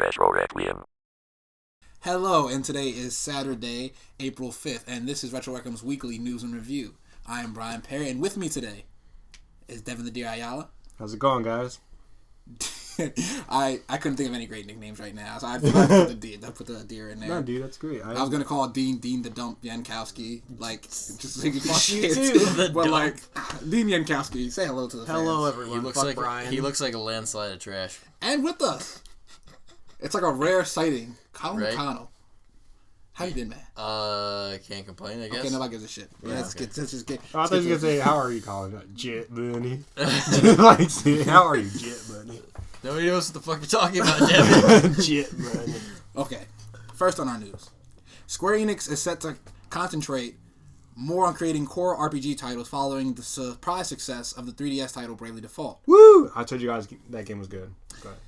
Retro Requiem. Hello, and today is Saturday, April 5th, and this is Retro Requiem's weekly news and review. I am Brian Perry, and with me today is Devin the Deer Ayala. How's it going, guys? I couldn't think of any great nicknames right now, so I put the deer in there. No, dude, that's great. I was gonna call Dean the Dump Yankowski, like just thinking Fuck you shit. too, the but dump. like Dean Yankowski, say hello to the Hello, fans. everyone. He looks Fuck like Brian. he looks like a landslide of trash. And with us, it's like a rare sighting, Colin Right? McConnell. How you been, man? Can't complain. I guess. Okay, nobody gives a shit. Yeah, Let's okay. just get. I thought you were gonna say, "How are you calling it, Jet Bunny?" Like, how are you, Jet Bunny? Nobody knows what the fuck you're talking about, Devin. Jet Bunny. Okay, first on our news, Square Enix is set to concentrate more on creating core RPG titles following the surprise success of the 3DS title Bravely Default. Woo! I told you guys that game was good. Go ahead.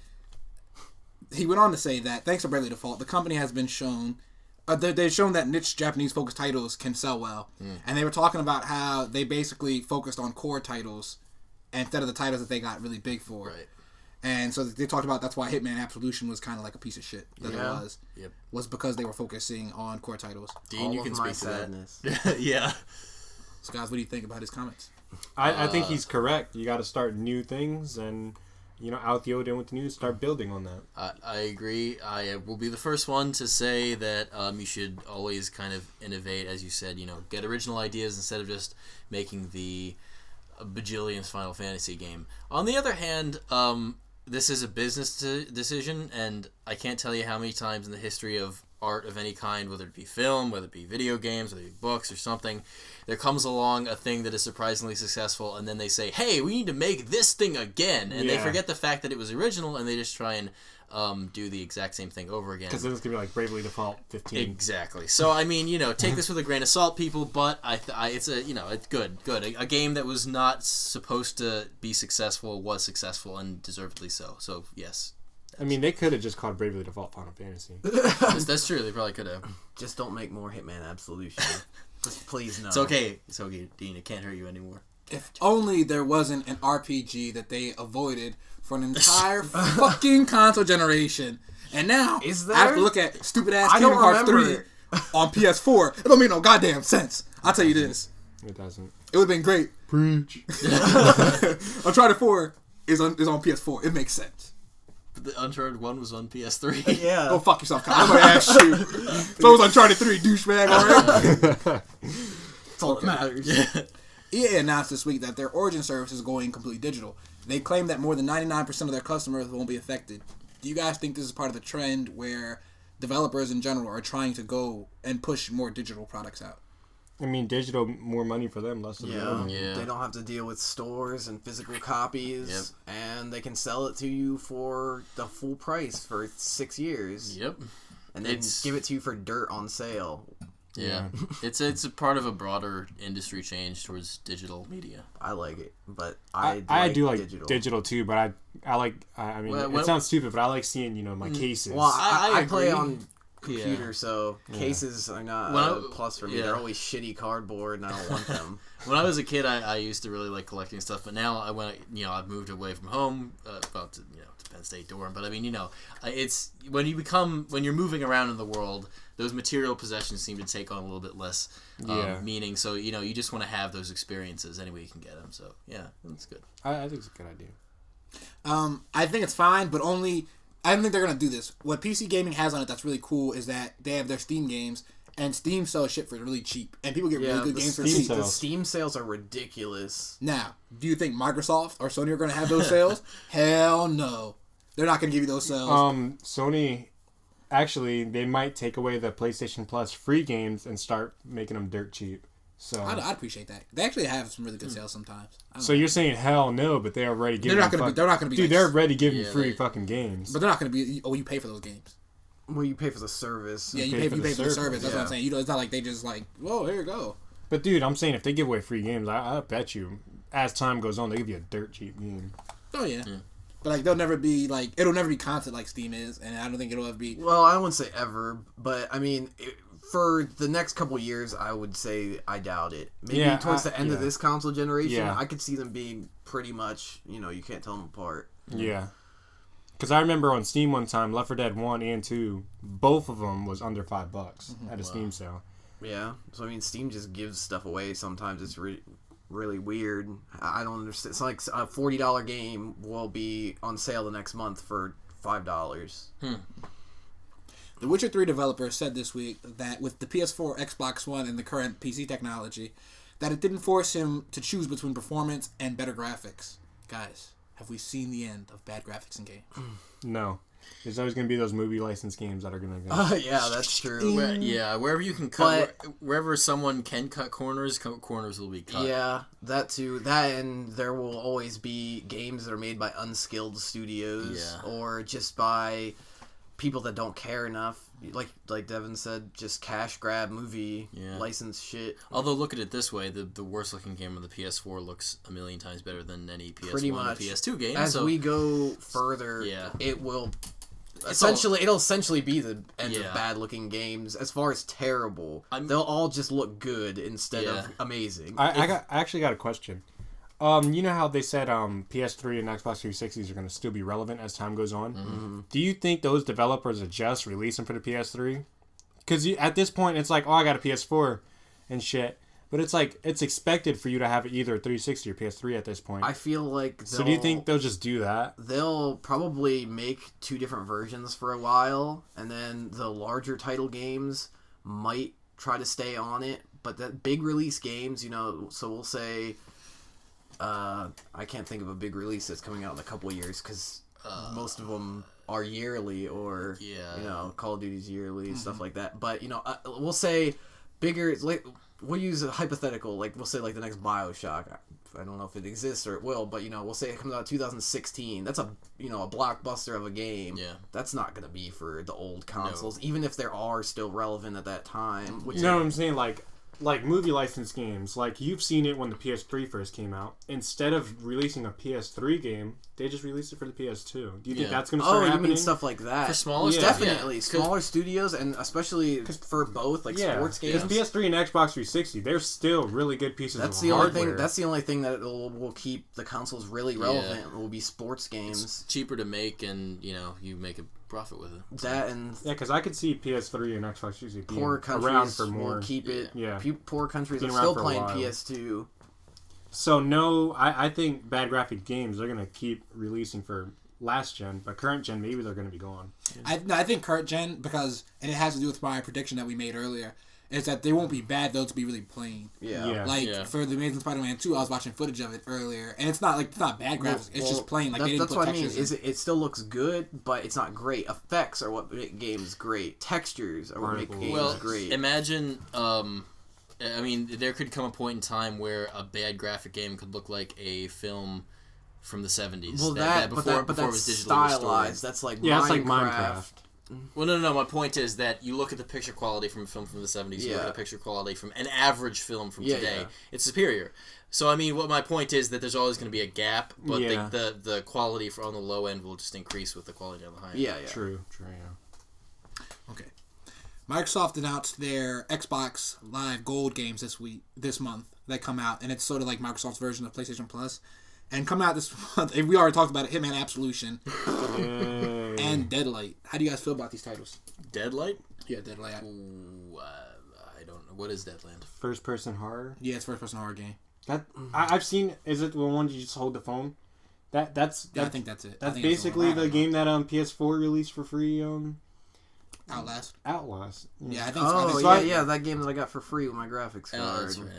He went on to say that thanks to Bravely Default, the company has been shown. They've shown that niche Japanese-focused titles can sell well. And they were talking about how they basically focused on core titles instead of the titles that they got really big for. Right. And so they talked about that's why Hitman Absolution was kind of like a piece of shit. That it was. Yep. Was because they were focusing on core titles. Dean, All you of can my speak to sadness. that. Yeah. So guys, what do you think about his comments? I think he's correct. You got to start new things, and out the old in with the new. Start building on that. I agree. I will be the first one to say that you should always kind of innovate, as you said. Get original ideas instead of just making the bajillionth Final Fantasy game. On the other hand, this is a business decision, and I can't tell you how many times in the history of art of any kind, whether it be film, whether it be video games, whether it be books or something, there comes along a thing that is surprisingly successful, and then they say, hey, we need to make this thing again, and they forget the fact that it was original, and they just try and do the exact same thing over again. Because then it's gonna be like Bravely Default 15. Exactly. So I mean, take this with a grain of salt, people. But it's it's good. A game that was not supposed to be successful was successful and deservedly so. So yes, I mean, they could have just called Bravely Default Final Fantasy. that's true. They probably could have. Just don't make more Hitman Absolution. Just please no. It's okay. It's okay, Dean. It can't hurt you anymore. If only there wasn't an RPG that they avoided for an entire fucking console generation. And now, Is there? I have to look at stupid-ass I don't Kingdom Hearts 3 remember. on PS4. It don't make no goddamn sense. I'll tell you this. It doesn't. It would have been great. Preach. Uncharted 4 is on PS4. It makes sense. But the Uncharted 1 was on PS3. Yeah. Go fuck yourself, Kyle. I'm gonna ask you. So it was Uncharted 3, douchebag, alright? That's all that matters. EA announced this week that their Origin service is going completely digital. They claim that more than 99% of their customers won't be affected. Do you guys think this is part of the trend where developers in general are trying to go and push more digital products out? I mean, digital, more money for them, less of them. Yeah. They don't have to deal with stores and physical copies, and they can sell it to you for the full price for 6 years. Yep. And then give it to you for dirt on sale. Yeah. It's a part of a broader industry change towards digital media. I like it, but I do like digital. digital too, but I like. I mean, Well, it sounds stupid, but I like seeing my cases. Well, I I play agree. on computer, so cases are not Well, a plus for me. yeah. They're always shitty cardboard, and I don't want them. When I was a kid, I used to really like collecting stuff, but now I've moved away from home, to Penn State dorm. But I mean, it's when you're moving around in the world, those material possessions seem to take on a little bit less meaning. So you just want to have those experiences any way you can get them. So yeah, that's good. I think it's a good idea. I think it's fine, but only... I don't think they're going to do this. What PC gaming has on it that's really cool is that they have their Steam games, and Steam sells shit for really cheap. And people get really good games for cheap. The Steam sales are ridiculous. Now, do you think Microsoft or Sony are going to have those sales? Hell no. They're not going to give you those sales. Sony, actually, they might take away the PlayStation Plus free games and start making them dirt cheap. So I'd appreciate that. They actually have some really good sales sometimes. So you're saying hell no, but they're already giving. They're not going to be. Dude, like, they're already giving you free fucking games. But they're not going to be. Oh, you pay for those games. Well, you pay for the service. Yeah, you pay for the service. That's what I'm saying. It's not like they just like, whoa, here you go. But dude, I'm saying if they give away free games, I bet you, as time goes on, they give you a dirt cheap game. Oh yeah. But like they'll never be like it'll never be constant like Steam is, and I don't think it'll ever be. Well, I wouldn't say ever, but I mean, for the next couple years, I would say I doubt it. Maybe towards the end of this console generation, I could see them being pretty much, you can't tell them apart. Yeah. Because I remember on Steam one time, Left 4 Dead 1 and 2, both of them was under $5 at a Steam sale. Yeah, so I mean, Steam just gives stuff away. Sometimes it's really weird. I don't understand. It's like a $40 game will be on sale the next month for $5. The Witcher 3 developer said this week that with the PS4, Xbox One, and the current PC technology, that it didn't force him to choose between performance and better graphics. Guys, have we seen the end of bad graphics in games? No. There's always going to be those movie license games that are going to go. Yeah, that's true. Wherever you can cut, wherever someone can cut corners, corners will be cut. Yeah, that too. That, and there will always be games that are made by unskilled studios or just by people that don't care enough. Like Devin said, just cash grab movie license shit. Although look at it this way, the worst looking game on the PS4 looks a million times better than any PS1 Pretty or much. PS2 game. As we go further, it will it'll essentially be the end of bad looking games. As far as terrible, they'll all just look good instead of amazing. I actually got a question. You know how they said PS3 and Xbox 360s are going to still be relevant as time goes on? Mm-hmm. Do you think those developers are just releasing for the PS3? Because at this point, it's like, oh, I got a PS4 and shit. But it's like, it's expected for you to have either 360 or PS3 at this point. I feel like so do you think they'll just do that? They'll probably make 2 different versions for a while, and then the larger title games might try to stay on it. But the big release games, so we'll say... I can't think of a big release that's coming out in a couple of years because most of them are yearly or Call of Duty's yearly, stuff like that. But we'll say bigger. We'll use a hypothetical. Like we'll say like the next BioShock. I don't know if it exists or it will, but we'll say it comes out 2016. That's a blockbuster of a game. Yeah, that's not gonna be for the old consoles, even if there are still relevant at that time. Which, you know what I'm saying? Like movie license games, like you've seen it when the PS3 first came out. Instead of releasing a PS3 game, they just released it for the PS2. Do you think that's going to start happening? You mean stuff like that? For smaller definitely. Smaller studios, and especially for both, like sports games. Because PS3 and Xbox 360, they're still really good pieces of hardware. That's the only thing that will keep the consoles really relevant. Will be sports games. It's cheaper to make, and you make a profit with it. That and because I could see PS3 and Xbox 360 poor countries around for more. Will keep it. Yeah. Poor countries are still playing PS2. So no, I think bad graphic games they're gonna keep releasing for last gen, but current gen maybe they're gonna be gone. I think current gen because and it has to do with my prediction that we made earlier. Is that they won't be bad, they'll just be really plain. For the Amazing Spider-Man 2, I was watching footage of it earlier, and it's not bad graphics. It's just plain. Like they didn't put textures. Is it still looks good, but it's not great. Effects are what make games great. Textures are what make games great. Imagine, there could come a point in time where a bad graphic game could look like a film from the 70s. Well, before it was digitally stylized. Restored. That's like it's like Minecraft. Well, no. My point is that you look at the picture quality from a film from the 70s, you look at the picture quality from an average film from today, it's superior. So, what my point is that there's always going to be a gap, but the quality on the low end will just increase with the quality on the high end. Yeah. True, Okay. Microsoft announced their Xbox Live Gold games this month that come out, and it's sort of like Microsoft's version of PlayStation Plus. And coming out this month, we already talked about it, Hitman Absolution and Deadlight. How do you guys feel about these titles? Deadlight? Yeah, Deadlight. Ooh, I don't know. What is Deadland? First person horror? Yeah, it's first person horror game. I've seen. Is it the one you just hold the phone? I think that's it. That's basically the game that PS4 released for free. Outlast. Yeah, I think. That game that I got for free with my graphics card. Oh, that's right,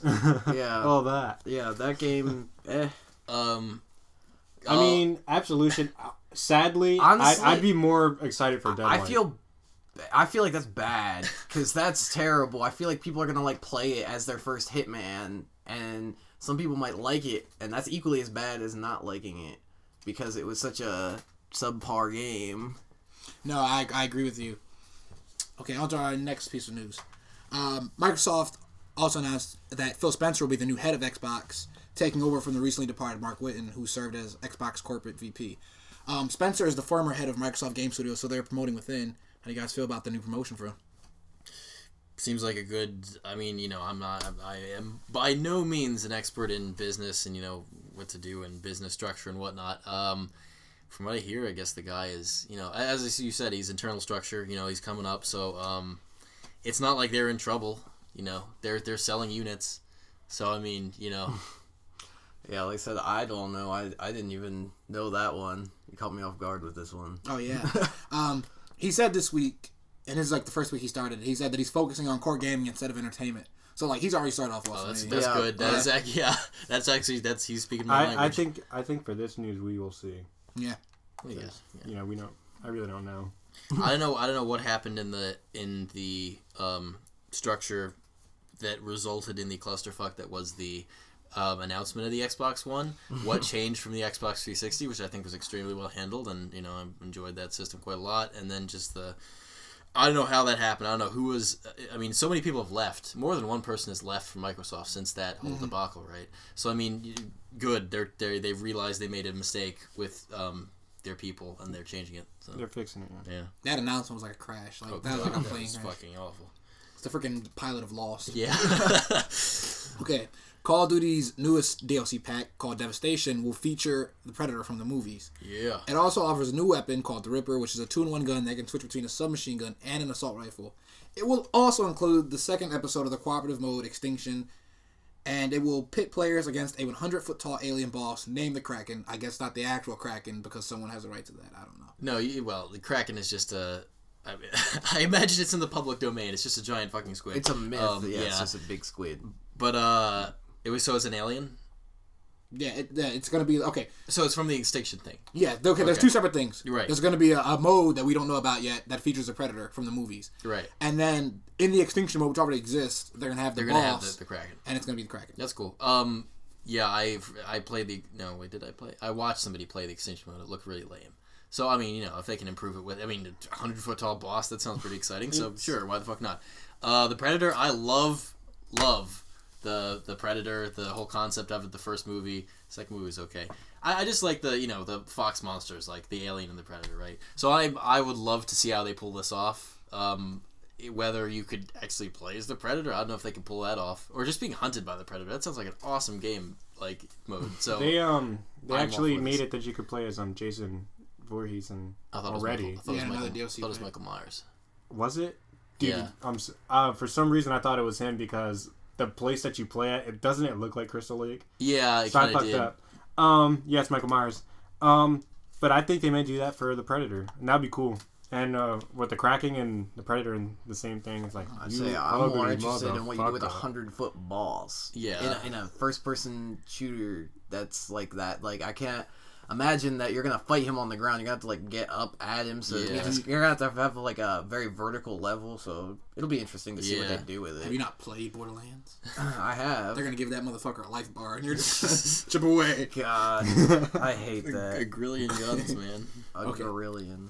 Outlast. Yeah. All that. Yeah, that game. Absolution. Sadly, honestly, I'd be more excited for Deadlight. I feel like that's bad because that's terrible. I feel like people are gonna play it as their first Hitman, and some people might like it, and that's equally as bad as not liking it because it was such a subpar game. No, I agree with you. Okay, on to our next piece of news. Microsoft also announced that Phil Spencer will be the new head of Xbox, taking over from the recently departed Mark Whitten, who served as Xbox corporate VP. Spencer is the former head of Microsoft Game Studios, so they're promoting within. How do you guys feel about the new promotion for him? Seems like a good. I am by no means an expert in business and what to do and business structure and whatnot. from what I hear, I guess the guy is, as you said, he's internal structure. He's coming up, so it's not like they're in trouble. They're selling units, so I mean, Yeah, like I said, I don't know. I didn't even know that one. You caught me off guard with this one. Oh yeah. He said this week, and this is like the first week he started. He said that he's focusing on core gaming instead of entertainment. So like he's already started off well. Oh, that's yeah. good. That's actually he's speaking my language. I think for this news we will see. Yeah. Yeah. We don't. I really don't know. I don't know what happened in the structure that resulted in the clusterfuck that was the announcement of the Xbox One. What changed from the Xbox 360, which I think was extremely well handled, and I enjoyed that system quite a lot. And then just I don't know how that happened. I don't know who was. I mean, so many people have left. More than one person has left from Microsoft since that whole debacle, right? So I mean, good. They've realized they made a mistake with their people, and they're changing it. So. They're fixing it. Yeah. That announcement was like a crash. Like that was like a plane crash. Fucking awful. It's the freaking pilot of Lost. Yeah. Okay. Call of Duty's newest DLC pack, called Devastation, will feature the Predator from the movies. Yeah. It also offers a new weapon called the Ripper, which is a 2-in-1 gun that can switch between a submachine gun and an assault rifle. It will also include the second episode of the cooperative mode, Extinction, and it will pit players against a 100-foot-tall alien boss named the Kraken. I guess not the actual Kraken, because someone has a right to that. I don't know. No, well, the Kraken is just I imagine it's in the public domain. It's just a giant fucking squid. It's a myth. It's just a big squid. But it's an alien. Yeah, it's gonna be okay. So it's from the Extinction thing. Yeah, okay. There's two separate things. You're right. There's gonna be a mode that we don't know about yet that features a Predator from the movies. Right. And then in the Extinction mode, which already exists, they're gonna have the boss. The Kraken. And it's gonna be the Kraken. That's cool. Yeah, I played the. No, wait, did I play? I watched somebody play the Extinction mode. It looked really lame. So I mean, if they can improve it with, 100-foot tall boss, that sounds pretty exciting. So sure, why the fuck not? The Predator, I love the Predator, the whole concept of it. The first movie, second movie was okay. I just like the Fox monsters, like the Alien and the Predator, right? So I would love to see how they pull this off. Whether you could actually play as the Predator, I don't know if they can pull that off, or just being hunted by the Predator. That sounds like an awesome game mode. So they actually made it that you could play as Jason Voorhees and already. I thought it was Michael Myers. Was it? Dude, yeah. For some reason I thought it was him because the place that you play at, doesn't it look like Crystal Lake? Yeah, it so kind I of did. Up. Yeah, it's Michael Myers. But I think they may do that for the Predator, and that'd be cool. And with the Kraken and the Predator and the same thing, it's like I'm more interested in what you do with a 100-foot boss. Yeah, in a first-person shooter that's like that. Like I can't imagine that you're gonna fight him on the ground. You're gonna have to get up at him, so you're gonna have like a very vertical level. So it'll be interesting to see what they do with it. Have you not played Borderlands? I have. They're gonna give that motherfucker a life bar, and you're just chip away. God, I hate that. A grillion guns, man. A grillion.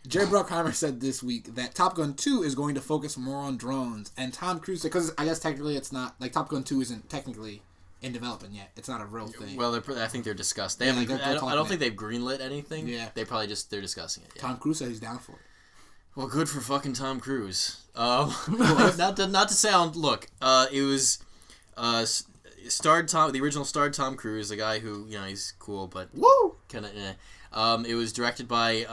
Jay Bruckheimer said this week that Top Gun 2 is going to focus more on drones, and Tom Cruise said, because I guess technically it's not, like Top Gun 2 isn't technically in development yet. It's not a real thing. Well, I think they're discussed. I don't think they've greenlit anything. Yeah. They're discussing it. Yeah. Tom Cruise said he's down for it. Well, good for fucking Tom Cruise. Not to sound, look, it was, the original starred Tom Cruise, the guy who, he's cool, but woo! It was directed by,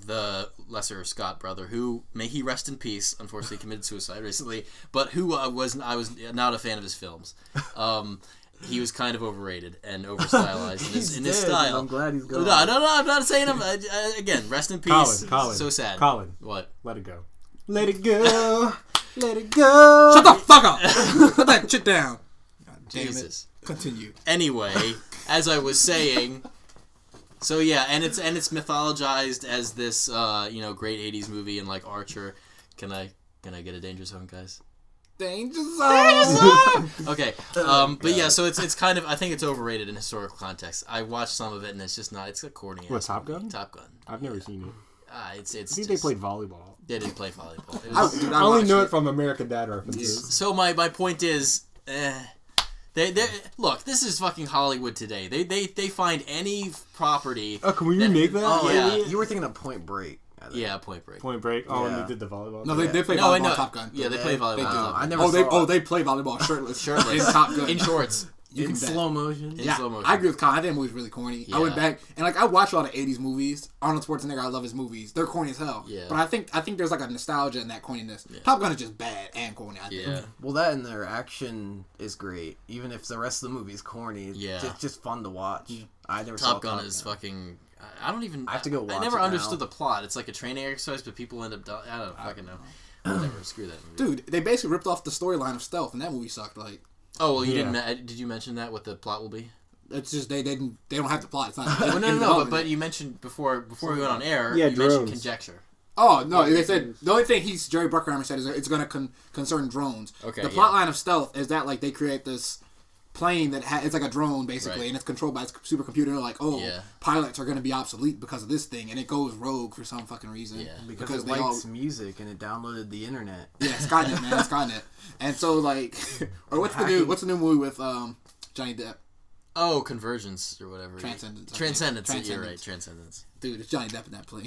the lesser Scott brother, who, may he rest in peace, unfortunately committed suicide recently, but who I was not a fan of his films. He was kind of overrated and overstylized in his style. I'm glad he's gone. No, I'm not saying him. Again, rest in peace. Colin. So sad. Colin. What? Let it go. Let it go. Let it go. Shut the fuck up. Put that shit down. God damn Jesus. It. Continue. Anyway, as I was saying, so yeah, and it's mythologized as this great 80s movie and like Archer. Can I get a Danger Zone, guys? Danger Zone. Okay. But yeah, so it's kind of, I think it's overrated in historical context. I watched some of it and it's just not. It's a corny. What, Top Gun? Top Gun. I've never seen it. I think they played volleyball. They did play volleyball. I only know it from American Dad references. So my point is, They look. This is fucking Hollywood today. They find any property. Oh, can we remake that? Oh yeah. You were thinking of Point Break. Yeah, Point Break. Point Break. Oh, and they did the volleyball. No, they play volleyball. Top Gun. Yeah, they play volleyball. They do. They play volleyball shirtless. In Top Gun. In shorts. You in can bet. slow motion. Yeah, slow motion. I agree with Colin. I think the movie's really corny. I went Yeah. back and like I watch a lot of '80s movies. Arnold Schwarzenegger, I love his movies. They're corny as hell. Yeah. But I think there's like a nostalgia in that corniness. Top Gun is just bad and corny. I think. Yeah. Well, that and their action is great. Even if the rest of the movie's corny, Yeah. it's just fun to watch. I never Top saw Gun is fucking. I don't even. I have to go I watch never it now. understood the plot. It's like a training exercise, but people end up. I don't fucking know. Whatever. Screw that movie. Dude, they basically ripped off the storyline of Stealth, and that movie sucked. Like, Oh well, you Yeah. didn't. Did you mention that? What the plot will be? it's just they don't have the plot. It's not. Well, in no. development But yet. you mentioned before we went on air. Yeah, you mentioned drones. conjecture. Oh no! They said the only thing Jerry Bruckheimer said is that it's going to concern drones. Okay, The yeah. plot line of Stealth is that like they create this plane that it's like a drone basically, Right. and it's controlled by a supercomputer. Like, oh, Yeah. pilots are going to be obsolete because of this thing, and it goes rogue for some fucking reason. Yeah. because it they all likes music and it downloaded the internet. yeah, Skynet, man, Skynet. And so like, or what's the new movie with Johnny Depp? Oh, Convergence or whatever. Transcendence, I think. Transcendence. You're Transcendence. right. Transcendence. Dude, it's Johnny Depp in that plane.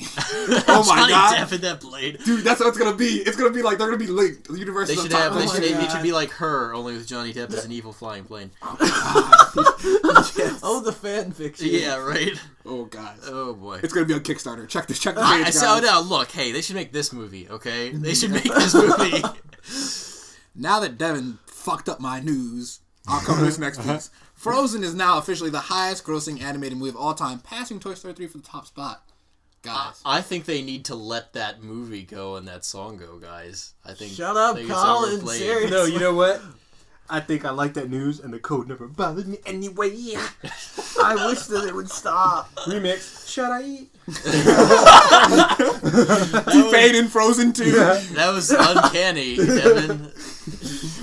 Oh my Johnny god, Depp in that blade. dude, that's what it's gonna be. It's gonna be like they're gonna be linked. The universe. They is should on have. top. They Oh should. my It God. should be like Her, only with Johnny Depp as an evil flying plane. Oh, the fan fiction. Yeah. Right. Oh god. Oh boy. It's gonna be on Kickstarter. Check the page, I so guys. now look. Hey, they should make this movie. Okay, they should make this movie. Now that Devin fucked up my news, I'll cover this next piece. Frozen is now officially the highest grossing animated movie of all time, passing Toy Story 3 for the top spot. Guys. I think they need to let that movie go and that song go, guys. I think. Shut up, I think it's Colin, overplayed. seriously. No, you know what? I think I like that news, and the code never bothered me anyway. I wish that it would stop. Remix. Should I eat? T-Pain in Frozen 2. That was uncanny, Devin.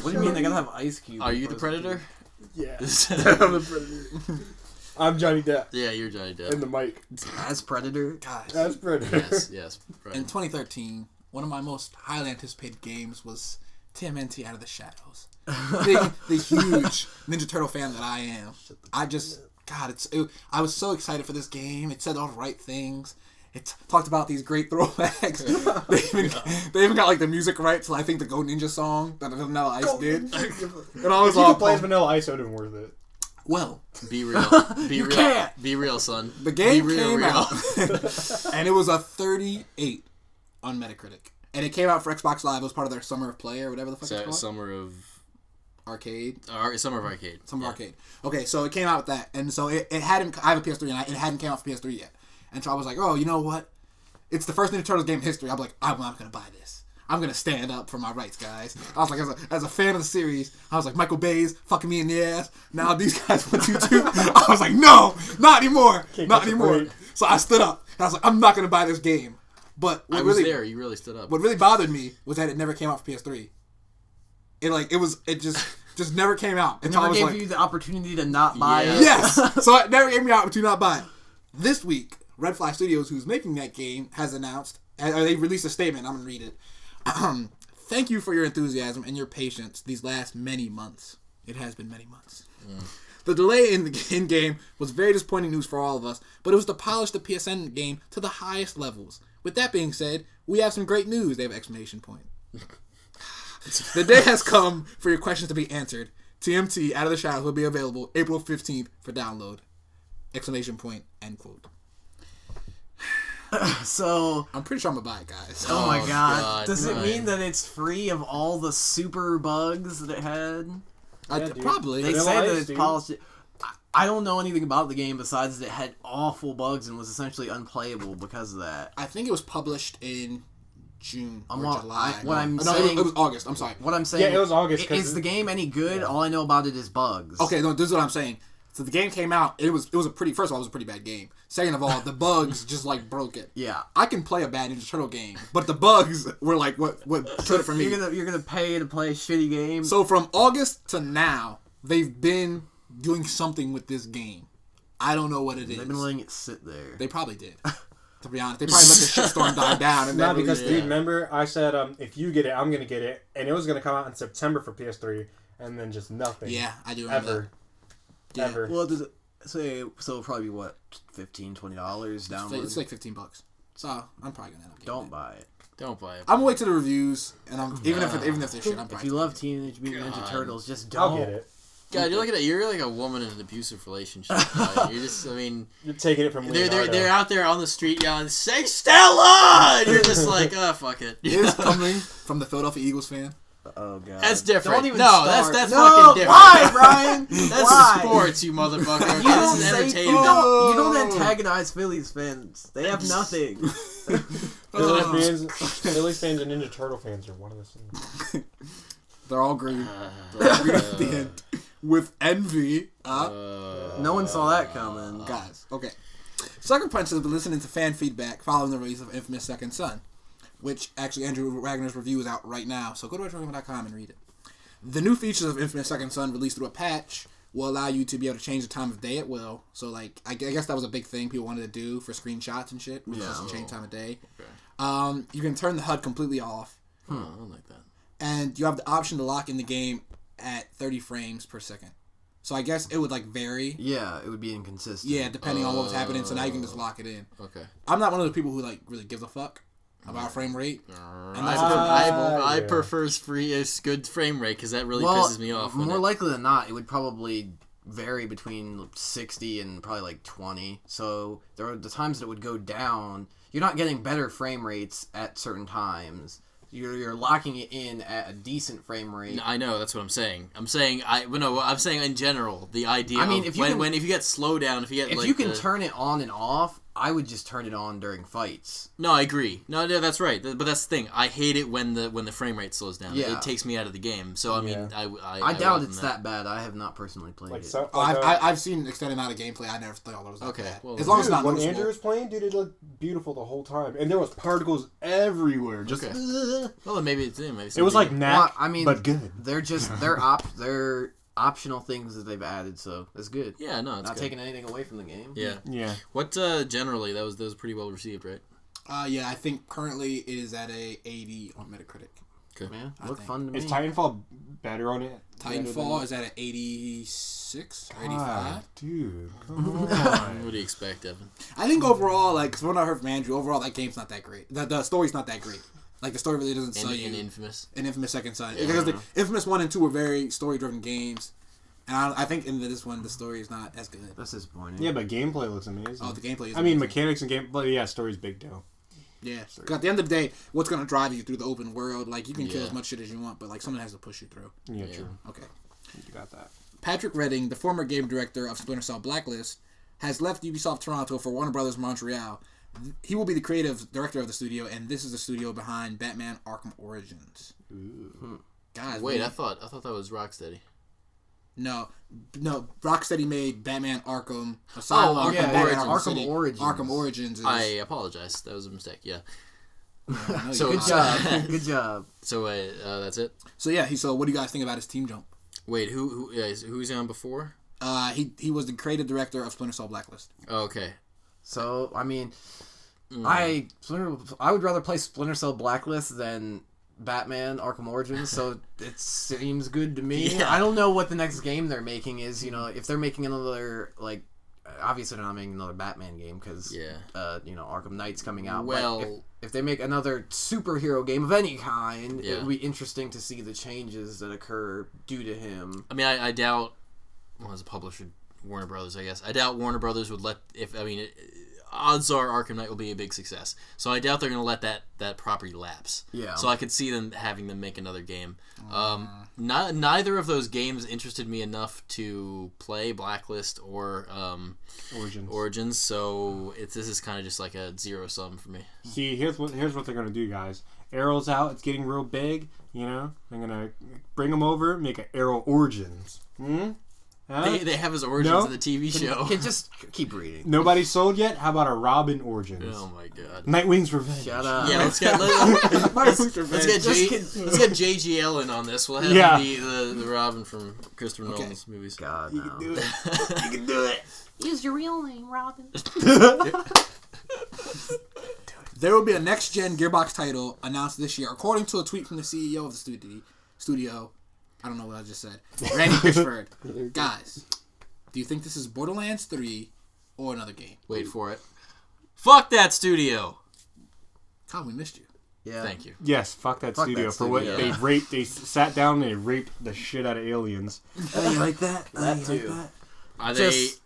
What do you mean they gotta have Ice Cube? Are in you the Frozen Predator? Yeah. Yeah, I'm the Predator. I'm Johnny Depp. you're Johnny In Depp. the mic. 2? As Predator? Guys. That's Predator. Yes. Right. In 2013, one of my most highly anticipated games was TMNT Out of the Shadows. the huge Ninja Turtle fan that I am. I was so excited for this game. It said all the right things. It talked about these great throwbacks. they even got like the music right to I think the Go Ninja song that Vanilla Ice did. And I was If you all could play as Vanilla Ice, it would have been worth it. well. Be real. Be real. can't. Be real, son. The game Be real, came real. out, and it was a 38 on Metacritic. And it came out for Xbox Live. It was part of their Summer of Play or whatever the fuck it's called. Summer of Arcade. Summer of Arcade. Summer Yeah. Arcade. Okay, so it came out with that. And so it hadn't... I have a PS3, and it hadn't came out for PS3 yet. And so I was like, oh, you know what? It's the first Ninja Turtles game in history. I'm like, I'm not going to buy this. I'm going to stand up for my rights, guys. I was like, as a fan of the series, I was like, Michael Bay's fucking me in the ass. Now these guys want you to. I was like, no, not anymore. Not catch a anymore. break. So I stood up, and I was like, I'm not going to buy this game. But I what was really, there. You really stood up. what really bothered me was that it never came out for PS3. It just never came out. It Until I never was gave like, you the opportunity to not buy Yeah. it. yes. So it never gave me out to not buy it. This week, Red Flag Studios, who's making that game, has announced, they released a statement. I'm gonna read it. Thank you for your enthusiasm and your patience these last many months. It has been many months. The delay in the in-game was very disappointing news for all of us, but it was to polish the PSN game to the highest levels. With that being said, we have some great news. They have an exclamation point. The day has come for your questions to be answered. TMT Out of the Shadows will be available April 15th for download. Exclamation point, end quote. So, I'm pretty sure I'm gonna buy it, guys. oh my god. God, Does it Ryan. mean that it's free of all the super bugs that it had? Yeah, dude. Probably. They Vanilla say that Ice, it's dude. polished. I don't know anything about the game besides that it had awful bugs and was essentially unplayable because of that. I think it was published in June or I'm- July. what I'm no, saying- it was August. I'm sorry. What I'm saying, Yeah, it was August, 'cause Is the game any good? All I know about it is bugs. Okay, no, this is what I'm saying. So the game came out. It was a pretty. First of all, it was a pretty bad game. Second of all, the bugs just like broke it. Yeah. I can play a bad Ninja Turtle game, but the bugs were like what killed it for me. You're gonna pay to play a shitty game. So from August to now, they've been doing something with this game. I don't know what it is. They've been letting it sit there. They probably did. To be honest, they probably let the shitstorm die down. And Not then because, released it. dude, remember I said if you get it, I'm gonna get it, and it was gonna come out in September for PS3, and then just nothing. Yeah, I do remember. Ever. Yeah. Ever. Well, does it say so? It'll probably be what, $15, $20 download. It's like $15. So I'm probably gonna end up getting Don't it. buy it. Don't buy it. I'm gonna wait to the reviews, and even if they're shit, I'm If probably. you love Teenage Mutant Ninja God. Turtles, just I'll don't. get it. God, you're like a woman in an abusive relationship. You're just, I mean, You're taking it from they're out there on the street yelling, "Say Stella!" And you're just like, oh, fuck it. It is coming from the Philadelphia Eagles fan. Oh god. That's different. Don't even no, start. that's No, fucking different. Why, Brian? That's Why? sports, you motherfucker. You don't This is say entertainment. you don't antagonize Phillies fans. They have nothing. Phillies fans and Ninja Turtle fans are one of the same. They're all green. They're all green at the end. With envy. No one saw that coming. Guys, okay. Sucker Punch has been listening to fan feedback following the release of Infamous Second Son, which actually Andrew Wagner's review is out right now, so go to retrogamer.com and read it. The new features of Infamous Second Son released through a patch will allow you to be able to change the time of day at will. So, like, I guess that was a big thing people wanted to do for screenshots and shit. Was just change time of day. Okay. You can turn the HUD completely off. I don't like that. And you have the option to lock in the game at 30 frames per second. So I guess it would, like, vary. Yeah, it would be inconsistent. Yeah, depending on what was happening. So now you can just lock it in. Okay. I'm not one of those people who, like, really gives a fuck about frame rate. And that's I yeah. prefer good frame rate because that really Well, pisses me off. more likely than not, it would probably vary between 60 and probably like 20. So there are the times that it would go down. You're not getting better frame rates at certain times. You're locking it in at a decent frame rate. I know, that's what I'm saying. I'm saying in general the idea. I mean, of if you when you get slowdown, if you get you can turn it on and off, I would just turn it on during fights. No, I agree. No, that's right. But that's the thing. I hate it when the frame rate slows down. Yeah. It takes me out of the game. So I mean, Yeah. I doubt welcome it's that bad. I have not personally played Like it. so, I've seen extended amount of gagameplay. I never thought it was that Okay, bad. well, as long as it's dude, not when noticeable. Andrew was playing, dude, it looked beautiful the whole time, and there was particles everywhere. Just Okay. Well, then maybe it's maybe it was like knack, Well, I mean, but good. They're just they're optional things that they've added, so it's good. Yeah, no, it's Not good. taking anything away from the game. Yeah. Yeah. What generally that was pretty well received, right? Yeah, I think currently it is at a 80 on Metacritic. Okay. Yeah, I look think. fun to me. Is Titanfall better on it? Titanfall is at an 86 or 85. God, dude, come on. What do you expect, Evan? I think overall, like, cause when I heard from Andrew, overall that game's not that great. The story's not that great. Like, the story really doesn't sell you. In Infamous. In Infamous Second Son. Yeah. Because the Infamous 1 and 2 were very story-driven games. And I think in this one, the story is not as good. That's disappointing. Yeah, but gameplay looks amazing. Oh, the gameplay is I mean, amazing. mechanics and gameplay. Yeah, story's big though. Yeah. 'Cause at the end of the day, what's going to drive you through the open world? Like, you can kill Yeah. as much shit as you want, but, like, someone has to push you through. Yeah, Yeah. true. Okay. You got that. Patrick Redding, the former game director of Splinter Cell Blacklist, has left Ubisoft Toronto for Warner Brothers Montreal. He will be the creative director of the studio, and this is the studio behind Batman Arkham Origins. Ooh. Guys, Wait, I thought that was Rocksteady. No, Rocksteady made Batman Arkham Asylum. Oh, Arkham yeah, Batman Origins. Arkham Arkham City. Origins. Arkham Origins is... I apologize. That was a mistake. Yeah. No, So- you're Good fine. job. Good job. So that's it. So yeah, so what do you guys think about his team jump? Wait, who's on before? He was the creative director of Splinter Cell Blacklist. Oh, okay. So I mean, I would rather play Splinter Cell Blacklist than Batman Arkham Origins. So it seems good to me. Yeah. I don't know what the next game they're making is. You know, if they're making another like. Obviously, they're not making another Batman game because, Yeah. Arkham Knight's coming out. Well- but if they make another superhero game of any kind, Yeah. it would be interesting to see the changes that occur due to him. I mean, I doubt. Well, as a publisher, Warner Brothers, I guess. I doubt Warner Brothers would let. Odds are Arkham Knight will be a big success. So I doubt they're going to let that property lapse. Yeah. So I could see them having them make another game. Neither of those games interested me enough to play Blacklist or Origins. So this is kind of just like a zero sum for me. See, here's what they're gonna do, guys. Arrow's out. It's getting real big. You know, they're gonna bring them over, make an Arrow Origins. Huh? They have his origins No? in the TV show. Can just keep reading. Nobody sold yet? How about a Robin Origins? Oh my god. Nightwing's Revenge. Shut up. Yeah, let's get JGL in on this. We'll have him be the Robin from Christopher Nolan's movies. God, You no. can do it. You can do it. Use your real name, Robin. There will be a next-gen Gearbox title announced this year, according to a tweet from the CEO of the studio. I don't know what I just said. Randy Pitchford. Guys, do you think this is Borderlands 3 or another game? Wait for it. Fuck that studio. Kyle, we missed you. Yeah. Thank you. Yes, fuck that Fuck studio that for what studio. they raped. They sat down and they raped the shit out of aliens. Oh, you like that? That too. They Just-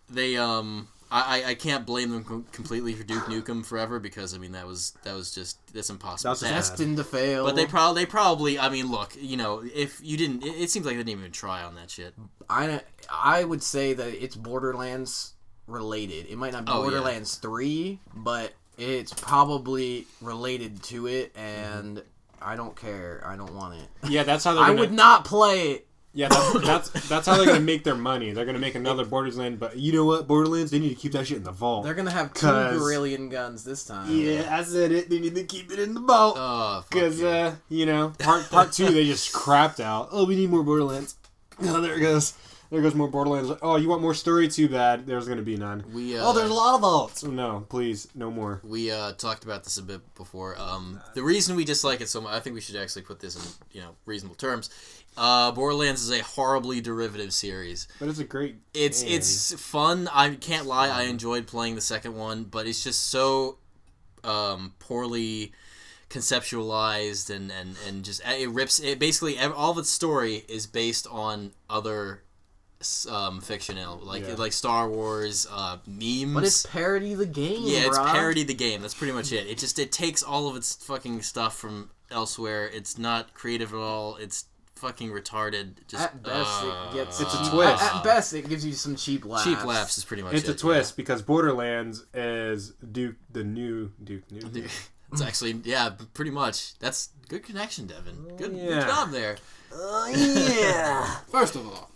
I can't blame them completely for Duke Nukem Forever because I mean that's impossible. That's to just have. Destined to fail. But they probably I mean look, you know, if you didn't it seems like they didn't even try on that shit. I would say that it's Borderlands related. It might not be Oh, yeah. Borderlands 3, but it's probably related to it, and I don't care. I don't want it. Yeah, that's how they're I gonna, would not play it. Yeah, that's how they're gonna make their money. They're gonna make another Borderlands, but you know what? Borderlands, they need to keep that shit in the vault. They're gonna have 2 Brilliant guns this time. Yeah, I said it. They need to keep it in the vault. Oh, fuck Because, yeah. you know, part 2, they just crapped out. Oh, we need more Borderlands. Oh, there it goes. There goes more Borderlands. Oh, you want more story? Too bad. There's going to be none. We Oh, there's a lot of vaults. Oh, no, please, no more. We talked about this a bit before. The reason we dislike it so much, I think we should actually put this in reasonable terms. Borderlands is a horribly derivative series. But it's a great It's fun. I can't lie. I enjoyed playing the second one, but it's just so poorly conceptualized and just it rips. It basically all of its story is based on other fiction, like Star Wars memes. But it's parody the game. Yeah, it's Rob. parody the game. That's pretty much it. It takes all of its fucking stuff from elsewhere. It's not creative at all. It's fucking retarded. Just At best, it gets. It's a twist. At best, it gives you some cheap laughs. cheap laughs is pretty much It's it. a twist because Borderlands is the new Duke Nukem. Yeah. It's actually pretty much. That's good connection, Devin. Good Yeah. job there. Yeah. First of all,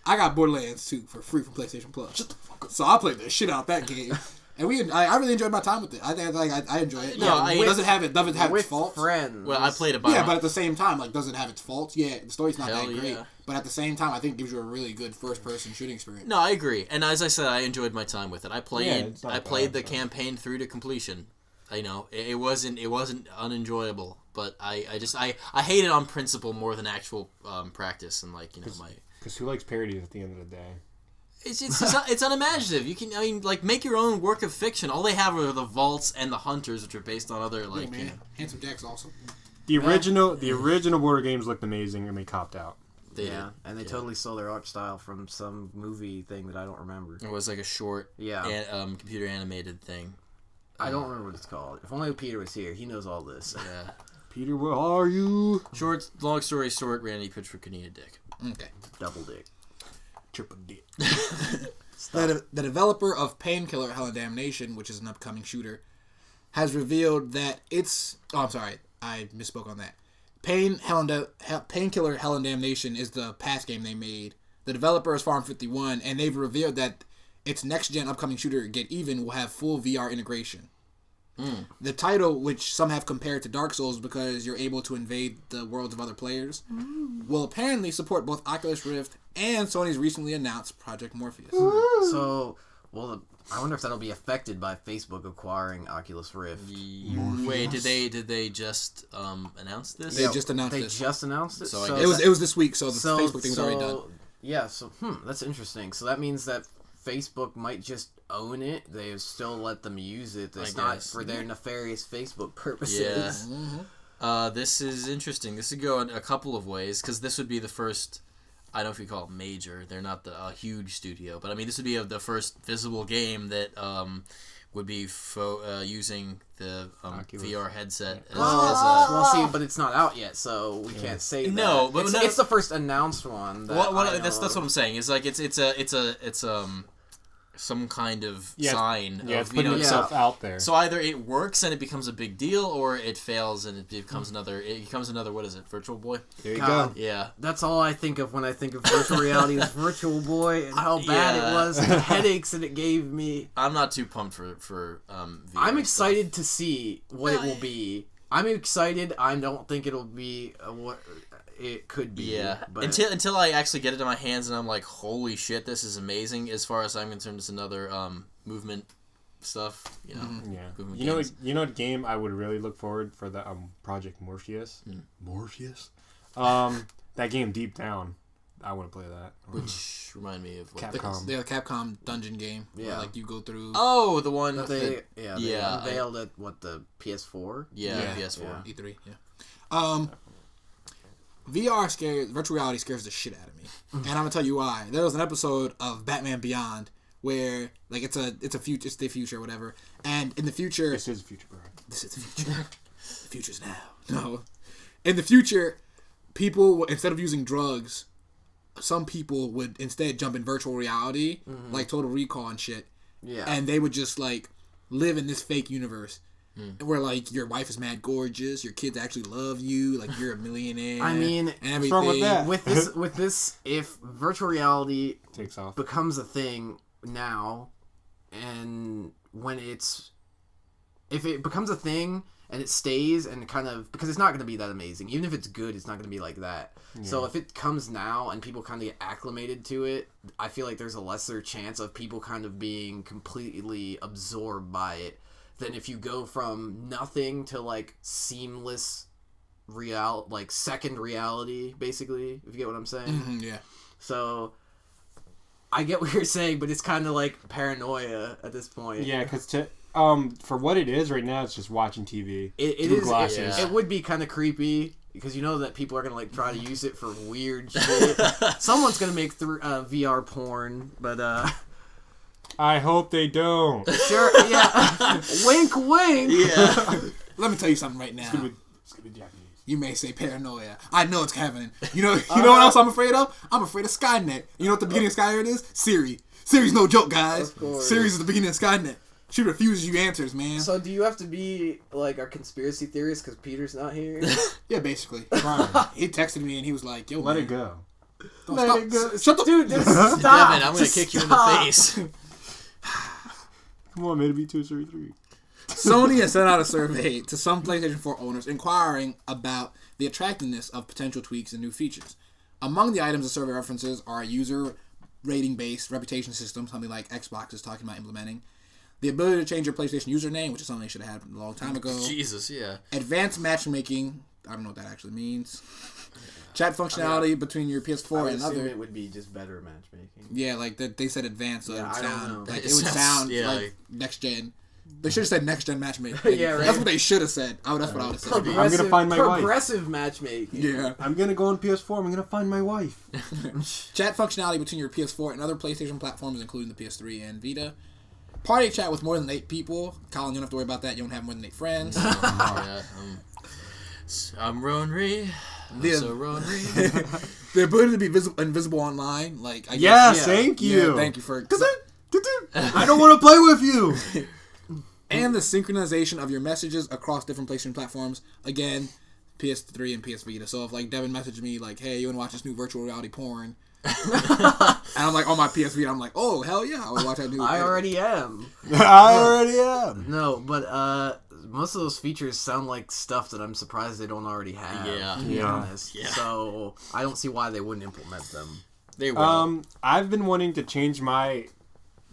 I got Borderlands 2 for free from PlayStation Plus. Shut the fuck up. So I played the shit out that game, and I really enjoyed my time with it. I think I enjoy it. No, It doesn't have its With faults. friends. Well, I played it by Yeah, but at the same time, does it have its faults? Yeah, the story's not Hell that great. yeah. But at the same time, I think it gives you a really good first-person shooting experience. No, I agree. And as I said, I enjoyed my time with it. I played it's not I played bad, the campaign through to completion. It wasn't unenjoyable, but I hate it on principle more than actual practice and my. Because who likes parodies at the end of the day? It's unimaginative. You can make your own work of fiction. All they have are the vaults and the hunters, which are based on other Yeah, man. Handsome Jack's awesome. The original Border games looked amazing, and they copped out. They Yeah, and they Yeah. totally stole their art style from some movie thing that I don't remember. It was like a short, computer animated thing. I don't remember what it's called. If only Peter was here, he knows all this. Yeah. Peter, where are you? Long story short, Randy Pitchford could eat a dick. Okay. Double dick. Triple D. The developer of Painkiller Hell and Damnation, which is an upcoming shooter, has revealed that it's... Oh, I'm sorry. I misspoke on that. Painkiller Hell and Damnation is the past game they made. The developer is Farm 51, and they've revealed that its next-gen upcoming shooter, Get Even, will have full VR integration. The title, which some have compared to Dark Souls because you're able to invade the worlds of other players, will apparently support both Oculus Rift and Sony's recently announced Project Morpheus. So, I wonder if that'll be affected by Facebook acquiring Oculus Rift. Wait, did they just announce this? They just announced They this. just announced it. So I So guess- It was this week, so the Facebook thing was already done. Yeah. So that's interesting. So that means that Facebook might just own it. They still let them use it. It's not guess. for their nefarious Facebook purposes. Yeah. This is interesting. This would go in a couple of ways because this would be the first. I don't know if you call it major. They're not a huge studio, but I mean this would be the first visible game that would be using the VR headset as Well, see, but it's not out yet, so we can't say that. No, but it's the first announced one. That that's what I'm saying. It's like it's some kind of sign. Yeah, of, it's putting itself out there. So either it works and it becomes a big deal, or it fails and it becomes another. It becomes another. What is it? Virtual Boy. There you God. go. Yeah. That's all I think of when I think of virtual reality is Virtual Boy and how bad it was, and the headaches that it gave me. I'm not too pumped for VR I'm excited stuff. to see what it will be. I'm excited. I don't think it'll be what it could be. Yeah, but until I actually get it in my hands and I'm like, holy shit, this is amazing. As far as I'm concerned, it's another movement stuff. You know, Yeah. movement You know games. what game I would really look forward for the Project Morpheus? Hmm. Morpheus? That game Deep Down. I want to play that. Which remind me of what Capcom. The Capcom dungeon game. Where, Yeah. like you go through. Oh, the one That they unveiled at the PS4. Yeah, PS4. Yeah. E3. Yeah. VR scares virtual reality scares the shit out of me, and I'm gonna tell you why. There was an episode of Batman Beyond where like it's the future or whatever, and in the future This is the future, bro. this is the future. The future's now. No, in the future, people instead of using drugs, some people would instead jump in virtual reality, like Total Recall and shit, Yeah. and they would just like live in this fake universe. Where like your wife is mad gorgeous, your kids actually love you, like you're a millionaire. I mean, and everything. wrong with that? with this, if virtual reality Takes off. becomes a thing now, and if it becomes a thing and it stays and kind of, because it's not going to be that amazing, even if it's good, it's not going to be like that. So if it comes now and people kind of get acclimated to it, I feel like there's a lesser chance of people kind of being completely absorbed by it than if you go from nothing to like seamless like second reality, basically, if you get what I'm saying. Mhm, yeah. So I get what you're saying, but it's kind of like paranoia at this point. Yeah, because for what it is right now, it's just watching TV. It through is. glasses. It would be kind of creepy because you know that people are gonna like try to use it for weird shit. Someone's gonna make VR porn, but I hope they don't. sure, yeah. Wink, wink. Yeah. Let me tell you something right now. It's gonna be Japanese. You may say paranoia. I know it's happening. You know what else I'm afraid of? I'm afraid of Skynet. You know what the beginning of Skynet is? Siri. Siri's no joke, guys. Of course. Siri's the beginning of Skynet. She refuses you answers, man. So do you have to be like a conspiracy theorist because Peter's not here? Yeah, basically. Fine. He texted me and he was like, "Yo, Let man, it go. don't Let stop. it go. Shut the Dude, just stop. Devin, I'm gonna Just kick you in the stop. face. Come on, man. It'll be 2 3 3. Sony has sent out a survey to some PlayStation 4 owners inquiring about the attractiveness of potential tweaks and new features. Among the items the survey references are a user rating-based reputation system, something like Xbox is talking about implementing, the ability to change your PlayStation username, which is something they should have had a long time ago, Jesus, yeah. advanced matchmaking, I don't know what that actually means, chat functionality between your I PS4 would and assume other... it would be just better matchmaking. Yeah, like they said advanced, so Yeah, it would I don't sound know. like It it would sounds- sound yeah, like like- next gen. They should have said next gen matchmaking. Yeah, right. That's what they should have said. That's what I would have said. gonna find my wife. Progressive matchmaking. Yeah. I'm gonna go on PS4. I'm gonna find my wife. Chat functionality between your PS4 and other PlayStation platforms, including the PS3 and Vita. Party chat with more than 8 people. Colin, you don't have to worry about that. You don't have more than 8 friends. Yeah, I'm Ronry. The- So Ronry. The ability to be invisible online, like I Yes, guess, thank yeah, you. thank you for. I don't want to play with you. And the synchronization of your messages across different PlayStation platforms. Again, PS3 and PS Vita. So if like Devin messaged me like, "Hey, you want to watch this new virtual reality porn?" and I'm like on my PS Vita, I'm like, "Oh hell yeah, I will watch that new." I already am. I already am. No, but most of those features sound like stuff that I'm surprised they don't already have. Yeah. To be Yeah. honest. Yeah. So I don't see why they wouldn't implement them. They will. I've been wanting to change my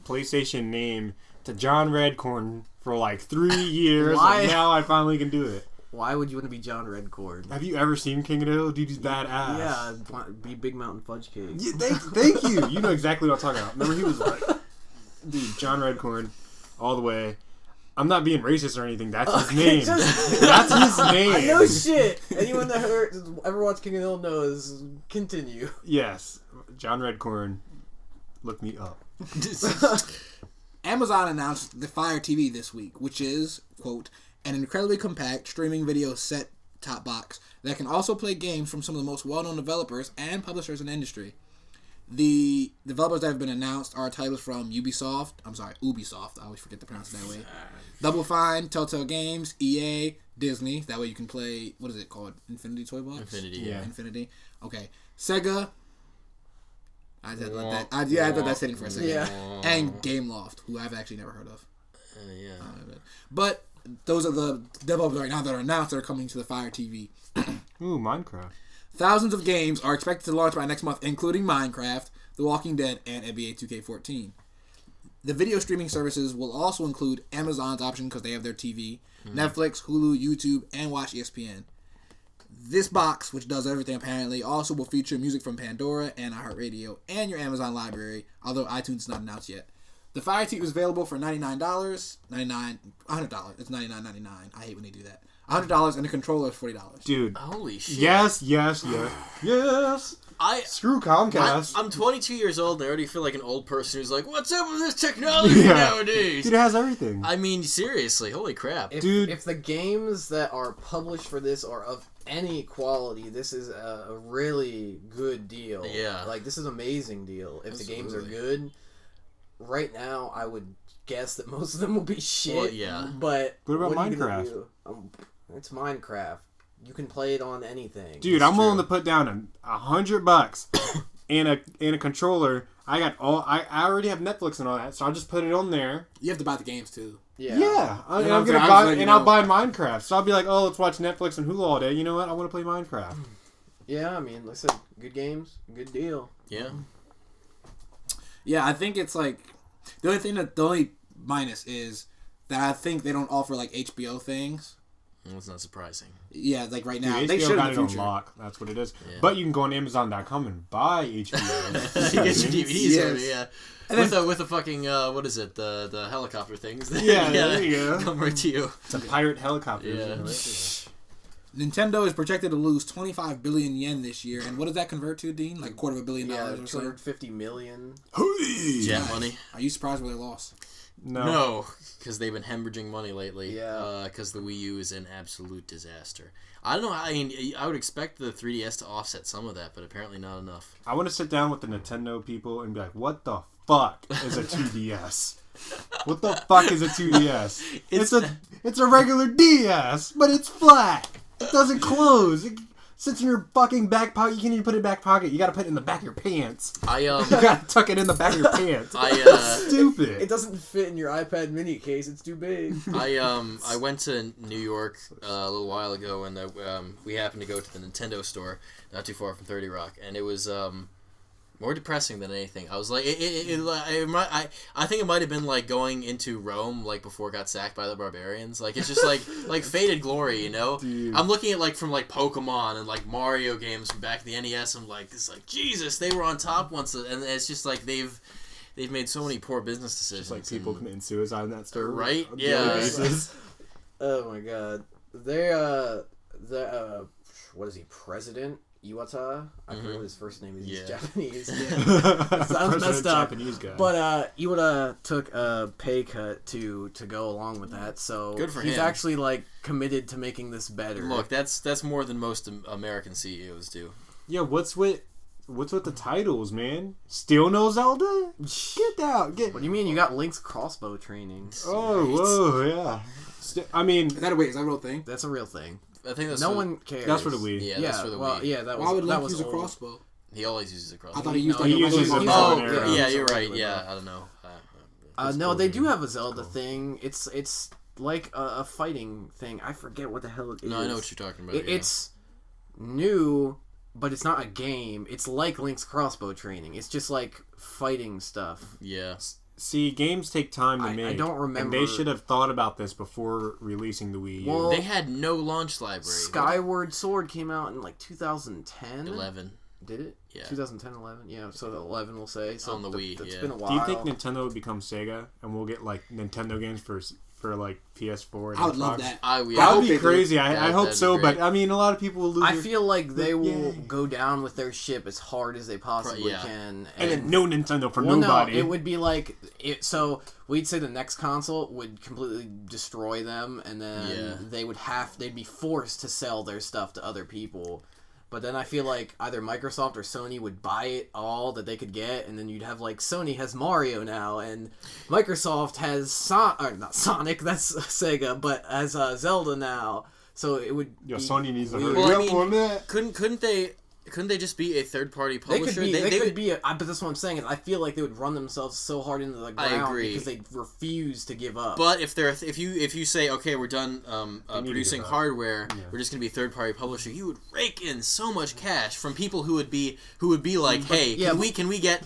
PlayStation name to John Redcorn for like 3 years, Why? and now I finally can do it. Why would you want to be John Redcord? Have you ever seen King of the Hill? Dude, he's badass. Yeah, be Big Mountain Fudge Cake. Yeah, thank you. You know exactly what I'm talking about. Remember, he was like, dude, John Redcorn, all the way. I'm not being racist or anything. That's his name. That's his name. I know shit. Anyone that ever watched King of the Hill knows. Continue. Yes, John Redcorn. Look me up. Amazon announced the Fire TV this week, which is, quote, an incredibly compact streaming video set-top box that can also play games from some of the most well-known developers and publishers in the industry. The developers that have been announced are titles from Ubisoft. I always forget to pronounce it that way. Double Fine, Telltale Games, EA, Disney. That way you can play, what is it called? Infinity Toy Box? Infinity, yeah. Infinity. Okay. Sega. I thought that's hitting for a second. Yeah. And Gameloft, who I've actually never heard of. Yeah. But those are the developers right now that are announced that are coming to the Fire TV. Ooh, Minecraft. Thousands of games are expected to launch by next month, including Minecraft, The Walking Dead, and NBA 2K14. The video streaming services will also include Amazon's option because they have their TV, Netflix, Hulu, YouTube, and Watch ESPN. This box, which does everything apparently, also will feature music from Pandora and iHeartRadio and your Amazon library, although iTunes is not announced yet. The Fire Stick was available for $100. It's $99.99. I hate when they do that. $100 and the controller is $40. Dude. Holy shit. Yes. Screw Comcast. I'm 22 years old and I already feel like an old person who's like, what's up with this technology nowadays? Dude, it has everything. I mean, seriously, holy crap. Dude. If the games that are published for this are of any quality, this is a really good deal. Yeah. Like, this is an amazing deal. If the games are Absolutely. good, right now, I would guess that most of them will be shit. Well, yeah. But What about are you gonna Minecraft? do? It's Minecraft. You can play it on anything. Dude, I'm willing to put down $100 in a controller. I already have Netflix and all that, so I'll just put it on there. You have to buy the games too. Yeah. I'm I'm gonna saying, buy you and know. I'll buy Minecraft. So I'll be like, oh, let's watch Netflix and Hulu all day. You know what? I want to play Minecraft. Yeah, I mean, like I said, good games, good deal. Yeah. Yeah, I think it's like the only minus is that I think they don't offer like HBO things. Well, it's not surprising. Yeah, like right now Dude, they HBO should got in it the on future. lock. That's what it is. Yeah. But you can go on Amazon.com and buy HBO. You get your DVDs Yes. already, yeah. And With the fucking, what is it, the helicopter things. Yeah, there you go. Come right to you. It's a pirate helicopter. Yeah. Nintendo is projected to lose 25 billion yen this year, and what does that convert to, Dean? Like $250 million Yeah, or so. 250 million. Jet money. Are you surprised with their loss? No, because they've been hemorrhaging money lately. Yeah. Because the Wii U is an absolute disaster. I don't know. I mean, I would expect the 3DS to offset some of that, but apparently not enough. I want to sit down with the Nintendo people and be like, what the fuck is a 2DS? What the fuck is a 2DS? It's a regular DS, but it's flat. It doesn't close. It sits in your fucking back pocket. You can't even put it in your back pocket. You gotta put it in the back of your pants. I You gotta tuck it in the back of your pants. I Stupid. It doesn't fit in your iPad mini case. It's too big. I went to New York a little while ago, and we happened to go to the Nintendo store, not too far from 30 Rock, and it was more depressing than anything. I was like, I think it might have been like going into Rome, like before it got sacked by the barbarians. Like it's just like faded glory, you know. Dude. I'm looking at like from like Pokemon and like Mario games from back in the NES. I'm like, it's like Jesus, they were on top once, and it's just like they've made so many poor business decisions. Just like people committing suicide in that store. Right? on a Yeah. daily basis. Oh my god. They're what is he, President Iwata? I forget what his first name is. He's Yeah. Japanese. Sounds Sounds messed up. Japanese guy. But Iwata took a pay cut to go along with that, so Good for he's him. actually like committed to making this better. Look, that's more than most American CEOs do. yeah, what's with the titles, man? Still no Zelda? Get out. What do you mean? You got Link's crossbow training? Oh, whoa, yeah. I mean, Is that a real thing? That's a real thing. I think that's No for- one cares. that's for the Wii. Yeah, Yeah, that's for the well, Wii. yeah, that was. Why would that Link was use a old. crossbow? He always uses a crossbow. I thought he used No, like he a uses regular a bow. bow Oh, and arrow. yeah, It's you're a right. regular Yeah, bow. I don't know. No, cool, they dude. do have a Zelda thing. It's like a fighting thing. I forget what the hell it is. No, I know what you're talking about. yeah. It's new, but it's not a game. It's like Link's crossbow training. It's just like fighting stuff. Yeah. see, games take time to I make. don't remember- And they should have thought about this before releasing the Wii U. Well, They had no launch library. Skyward Sword came out in like 2010. 11. Did it? Yeah. 2010, 11. Yeah, so 11 we'll say. So On the Wii, It's yeah. been a while. Do you think Nintendo would become Sega and we'll get like Nintendo games for like PS4? And I would love Xbox? that. I I That hope would they be do. crazy. I That'd hope be so, great. but I mean, a lot of people will lose. I feel like they will Yeah. go down with their ship as hard as they possibly Yeah. can. and then no Nintendo for Well, nobody. no, it would be like so we'd say the next console would completely destroy them, and then Yeah. they'd be forced to sell their stuff to other people. But then I feel like either Microsoft or Sony would buy it all that they could get, and then you'd have like Sony has Mario now, and Microsoft has not Sonic, that's Sega, but has Zelda now. So it would. Yo, be Sony needs to weird. hurry Well, I up mean, on that. Couldn't they just be a third party They publisher? could be. They could be. But that's what I'm saying. Is I feel like they would run themselves so hard into the ground agree. because they refuse to give up. But if you say, okay, we're done to producing give up. hardware, Yeah. we're just gonna be a third party publisher, you would rake in so much cash from people who would be like, hey, yeah, can we get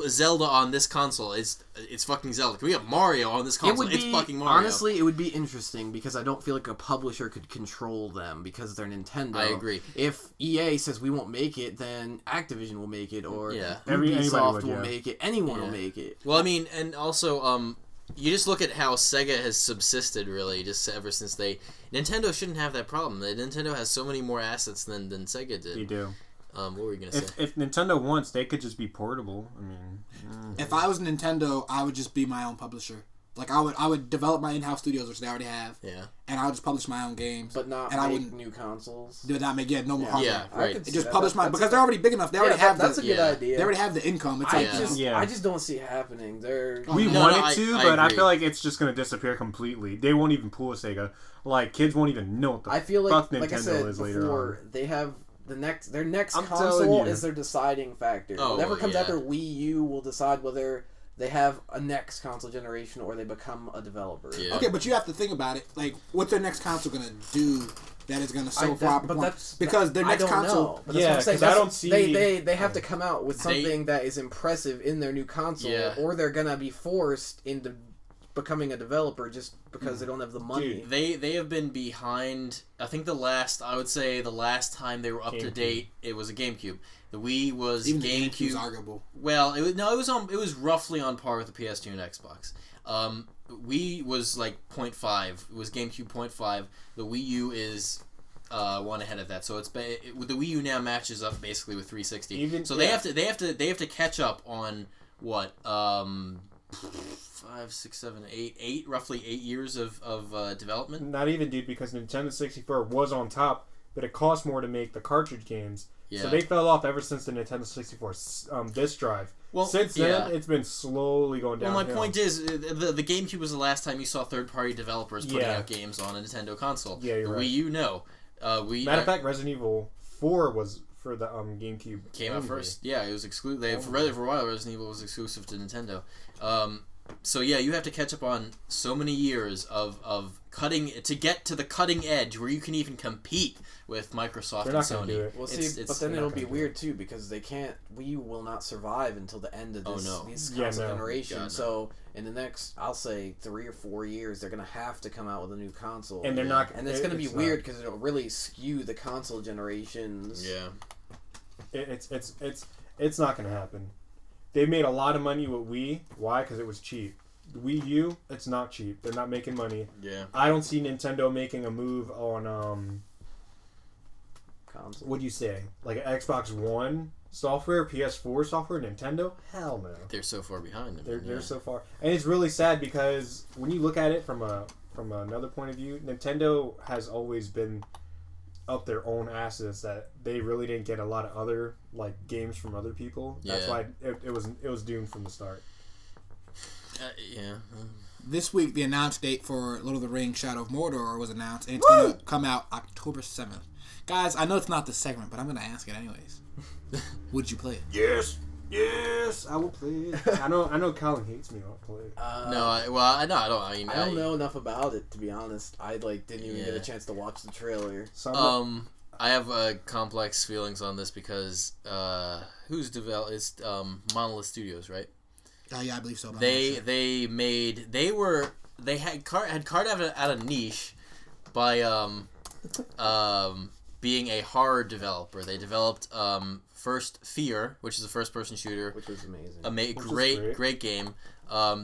Zelda on this console. It's fucking Zelda. Can we have Mario on this console? It's fucking Mario. Honestly, it would be interesting because I don't feel like a publisher could control them because they're Nintendo. I agree. If EA says we won't make it, then Activision will make it, or Anybody Ubisoft would, will make it. Anyone will make it. Well, I mean, and also, you just look at how Sega has subsisted, really, just ever since they... Nintendo shouldn't have that problem. Nintendo has so many more assets than Sega did. They do. What were you going to say? If Nintendo wants, they could just be portable. I mean... If I was Nintendo, I would just be my own publisher. Like, I would develop my in-house studios, which they already have. Yeah. And I would just publish my own games. But not and I make wouldn't new consoles. do not make no more hardware. Yeah, right. It just publish my... Because they're already big enough. They already have that's the... a good idea. They already have the income. It's like... I just don't see it happening. We No, wanted no, to, I but I agree. feel like it's just going to disappear completely. They won't even pull a Sega. Like, kids won't even know what the I feel fuck like I Nintendo said is later before, on. they have their next I'm telling console you. is their deciding factor. Oh, Whatever comes yeah. after Wii U will decide whether they have a next console generation or they become a developer. Yeah. Okay, but you have to think about it. Like, what's their next console going to do that is going to so far but that's because their next I don't console... know. But that's Yeah, what I'm saying. 'cause I don't see- They have to come out with something that is impressive in their new console, Yeah. or they're gonna be forced into becoming a developer just because they don't have the money. Dude, They have been behind. I think the last time they were up to GameCube. date, it was a GameCube. The Wii was Even the GameCube's GameCube. arguable. Well, it was roughly on par with the PS2 and Xbox. Wii was like 0.5. It was GameCube 0.5. The Wii U is one ahead of that. So the Wii U now matches up basically with 360. They have to catch up on what 5, 6, 7, 8 roughly 8 years of development. Not even, dude, because Nintendo 64 was on top, but it cost more to make the cartridge games. Yeah. So they fell off ever since the Nintendo 64 disc drive. Well, Since then, yeah. it's been slowly going down. Well, my point is, the GameCube was the last time you saw third-party developers putting Yeah. out games on a Nintendo console. Yeah, you're the right. Wii U, no. Matter of fact, Resident Evil 4 was for the GameCube. came out only. first. Yeah, it was exclusive. For a while, Resident Evil was exclusive to Nintendo. So yeah, you have to catch up on so many years of cutting to get to the cutting edge where you can even compete with Microsoft They're and not gonna Sony. do it. Well, It's- see, it's- but then they're it'll not be gonna do weird too because they can't. Wii will not survive until the end of this, Oh, no. this Yeah, console no. generation. God, no. So in the next, I'll say 3 or 4 years, they're gonna have to come out with a new console. And they're not. and it's gonna be not- weird because it'll really skew the console generations. Yeah. It's not gonna happen. They made a lot of money with Wii. Why? Because it was cheap. Wii U, it's not cheap. They're not making money. Yeah. I don't see Nintendo making a move on Console. what do you say? Like an Xbox One software, PS4 software, Nintendo? Hell no. They're so far behind. They're so far, and it's really sad because when you look at it from another point of view, Nintendo has always been up their own asses that they really didn't get a lot of other like games from other people. That's Yeah. why it was doomed from the start. Yeah. This week, the announced date for Lord of the Rings: Shadow of Mordor was announced, and it's going to come out October 7th. Guys, I know it's not the segment, but I'm going to ask it anyways. Would you play it? Yes, I will play it. I know Colin hates me. I'll play it. I don't. I mean, I don't know enough about it to be honest. I didn't even get a chance to watch the trailer. I have complex feelings on this because who's developed? It's Monolith Studios, right? Yeah, I believe so. But They had carved out a niche by being a horror developer. They developed first Fear, which is a first-person shooter, Which was amazing. great game.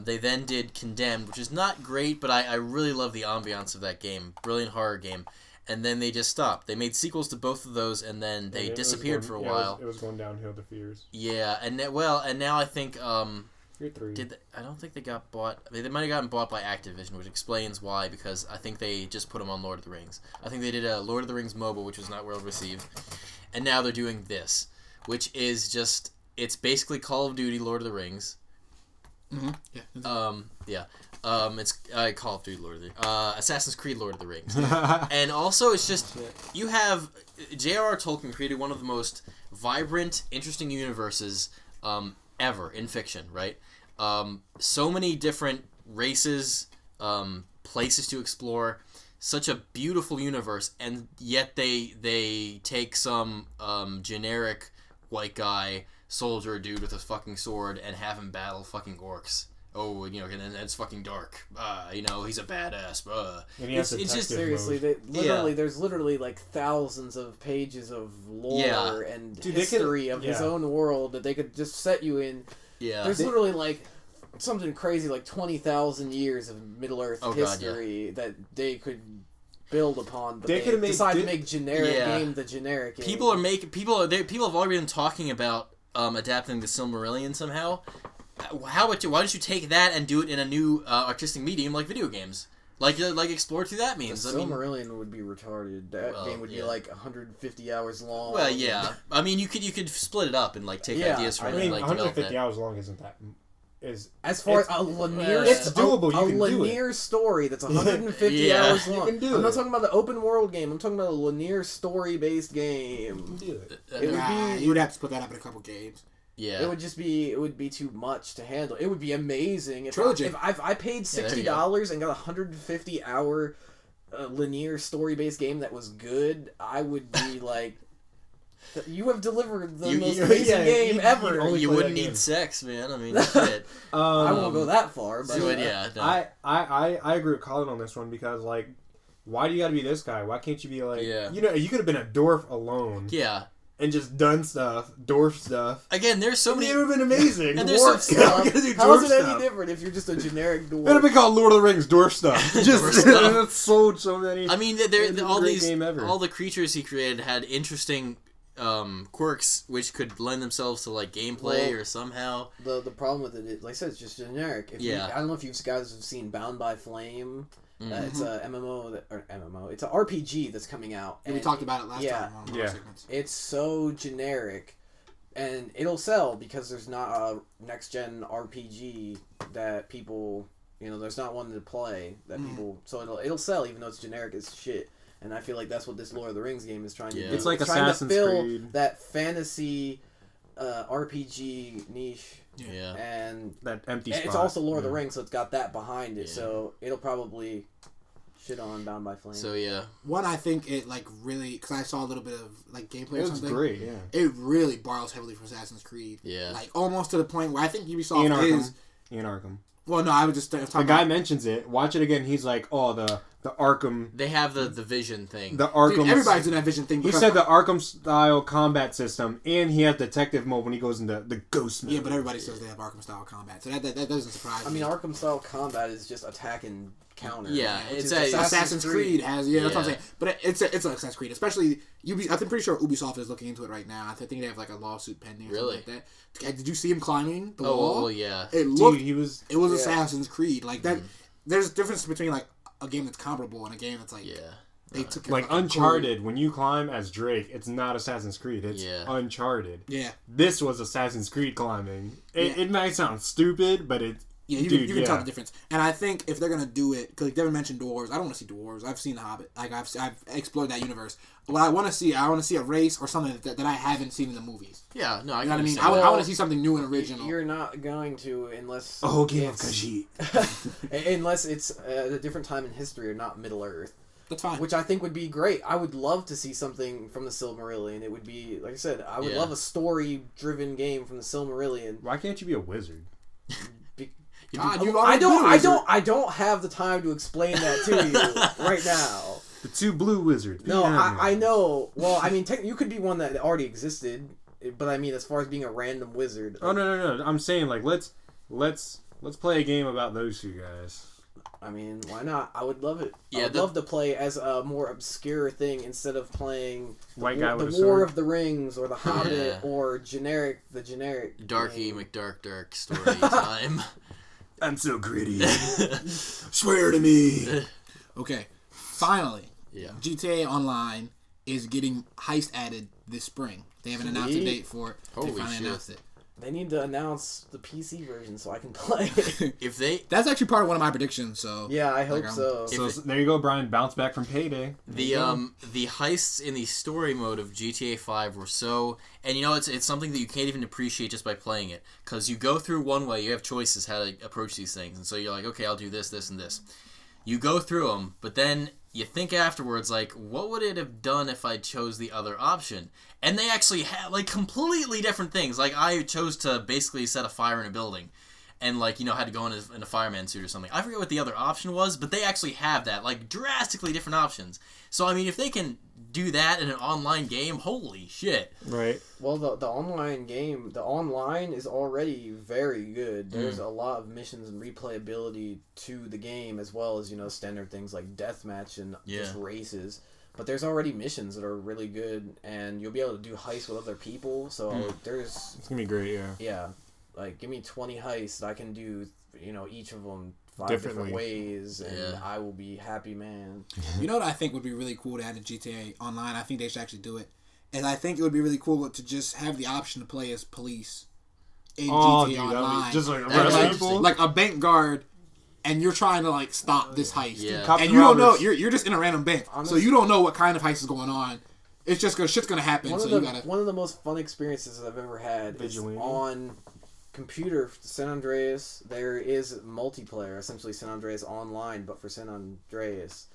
They then did Condemned, which is not great, but I really love the ambiance of that game. Brilliant horror game. And then they just stopped. They made sequels to both of those, and then they disappeared for a while. It was going downhill to Fears. Yeah, and now I think Fear 3. I don't think they got bought. They might have gotten bought by Activision, which explains why. Because I think they just put them on Lord of the Rings. I think they did a Lord of the Rings mobile, which was not well received, and now they're doing this, which is just it's basically Call of Duty Lord of the Rings. Mm-hmm. Yeah. It's Call of Duty Lord of the Assassin's Creed Lord of the Rings, and also it's just you have J.R.R. Tolkien created one of the most vibrant, interesting universes ever in fiction, right? So many different races, places to explore, such a beautiful universe, and yet they take some generic white guy soldier a dude with a fucking sword and have him battle fucking orcs. Oh, and then it's fucking dark. He's a badass. And he has It's just Seriously, there's literally like thousands of pages of lore and history of his own world that they could just set you in. Yeah. There's literally like something crazy like 20,000 years of Middle Earth history that they could build upon, but they decide to make generic game the generic game. People have already been talking about adapting the Silmarillion somehow. Why don't you take that and do it in a new artistic medium like video games? Like explore through that means. The Silmarillion would be retarded. That game would be like 150 hours long. Well, yeah. I mean, you could split it up and like take ideas from it and like develop 150 that. hours long isn't that? As far as a linear, it's doable. You can do linear story that's 150 Yeah. hours long. You can do I'm not it. talking about the open world game. I'm talking about a linear story based game. Do it. It would be. You'd have to split that up in a couple games. Yeah. It would be too much to handle. It would be amazing if Trilogy. if I paid $60 and got a 150 hour linear story based game that was good. I would be like, you have delivered the most amazing game ever. You wouldn't need sex, man. I mean, shit. I won't go that far, but So, yeah. No. I agree with Colin on this one because like, why do you got to be this guy? Why can't you be like, Yeah. you could have been a dwarf alone. Yeah. And just done dwarf stuff. Again, there's so many. It would have been amazing. And there's Dwarf so- stuff. You gotta do how is dwarf it any stuff. different if you're just a generic dwarf? It would have been called Lord of the Rings dwarf stuff. Just Dwarf stuff. it sold so many. I mean, It's a all great these, game ever. all the creatures he created had interesting quirks which could lend themselves to like gameplay or somehow. The problem with it is, like I said, it's just generic. I don't know if you guys have seen Bound by Flame. It's a MMO. It's an RPG that's coming out. And we talked about it last time on our segments. It's so generic, and it'll sell because there's not a next gen RPG that people, there's not one to play that people. So it'll sell even though it's generic as shit. And I feel like that's what this Lord of the Rings game is trying to do. It's like trying Assassin's to fill Creed. that fantasy RPG niche. Yeah. And that empty and spot. it's also Lord of the Rings, so it's got that behind it. So it'll probably shit on Bound by Flame. So yeah. One, I think it like really, because I saw a little bit of like gameplay It or was something. great, yeah. It really borrows heavily from Assassin's Creed. Yeah. Like almost to the point where I think Ubisoft Ian Arkham. Well, no, I was just talking The guy about, mentions it. Watch it again. He's like, oh, the Arkham. They have the vision thing. The Arkham. Dude, everybody's doing that vision thing. He because- said the Arkham style combat system, and he has detective mode when he goes into the ghost mode. Yeah, but everybody says they have Arkham style combat, so that doesn't surprise me. I mean, Arkham style combat is just attack and counter. Yeah, which it's is Assassin's Creed has that's what I'm Yeah. saying. But it's an Assassin's Creed, especially I'm pretty sure Ubisoft is looking into it right now. I think they have like a lawsuit pending or Really? something like that. Did you see him climbing the Oh, wall? well, yeah. It looked. Dude, he was. It was Assassin's Creed like that. There's a difference between like a game that's comparable and a game that's like Yeah. they took Like a fucking Uncharted, when you climb as Drake, it's not Assassin's Creed. It's Uncharted. Yeah, This was Assassin's Creed climbing. It might sound stupid, but it. yeah, you can tell the difference. And I think if they're gonna do it, because like Devin mentioned dwarves, I don't want to see dwarves. I've seen The Hobbit. Like I've explored that universe. What I want to see a race or something that I haven't seen in the movies. Yeah, no, I You know what I mean? understand. I want to see something new and original. You're not going to unless Oh, yeah, it's- Khajiit. unless it's a different time in history or not Middle Earth, That's fine. which I think would be great. I would love to see something from the Silmarillion. It would be, like I said, I would Yeah. love a story-driven game from the Silmarillion. Why can't you be a wizard? God, you've I already been a wizard. I don't have the time to explain that to you right now. The two blue wizards. No, Yeah. I know. Well, I mean, you could be one that already existed, but I mean, as far as being a random wizard. Oh no! I'm saying like let's play a game about those two guys. I mean, why not? I would love it. Yeah, I would love to play as a more obscure thing instead of playing White guy the with a War sword. of the Rings or the Hobbit Yeah. or the generic Darky game. McDark story time. I'm so gritty. Swear to me. Okay, finally, Yeah. GTA Online is getting heist added this spring. They haven't announced a Sweet. date for it. Holy They finally shit. announced it. They need to announce the PC version so I can play. If they That's actually part of one of my predictions. So Yeah, I hope Like, so. So there you go, Brian. Bounce back from payday. the heists in the story mode of GTA 5 were so, and it's something that you can't even appreciate just by playing it, because you go through one way, you have choices how to approach these things, and so you're like, okay, I'll do this, this, and this. you go through them, but then you think afterwards, like, what would it have done if I chose the other option? And they actually have, like, completely different things. Like, I chose to basically set a fire in a building and, like, had to go in a fireman suit or something. I forget what the other option was, but they actually have that, like, drastically different options. So, I mean, if they can do that in an online game, holy shit. Right. Well, the online game, the online is already very good. There's a lot of missions and replayability to the game, as well as, standard things like deathmatch and just races. But there's already missions that are really good, and you'll be able to do heists with other people. So there's... It's going to be great, yeah. Yeah. Like, give me 20 heists. I can do, each of them 5 Differently. different ways, and I will be happy, man. You know what I think would be really cool to add to GTA Online? I think they should actually do it. And I think it would be really cool to just have the option to play as police in GTA dude, Online. just like That'd be arrest interesting. people. Like a bank guard, and you're trying to like stop this heist. Yeah. Cops And and you don't know, robbers. you're just in a random bank. So Honestly- you don't know what kind of heist is going on. It's just shit's gonna happen, One so of you the gotta... one of the most fun experiences I've ever had Vigilante. is on computer San Andreas. There is multiplayer, essentially San Andreas Online, but for San Andreas,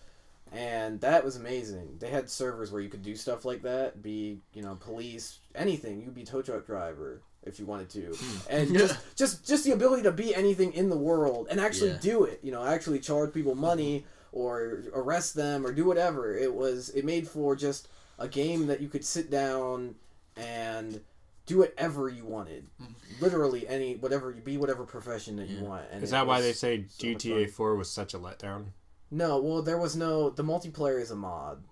and that was amazing. They had servers where you could do stuff like that, be police, anything. You'd be tow truck driver if you wanted to, and just the ability to be anything in the world and actually do it. Actually charge people money or arrest them or do whatever. It made for just a game that you could sit down and do whatever you wanted. Literally whatever profession that you want. And Is it that why was they say so much GTA fun. 4 was such a letdown? No, well, there was no... The multiplayer is a mod.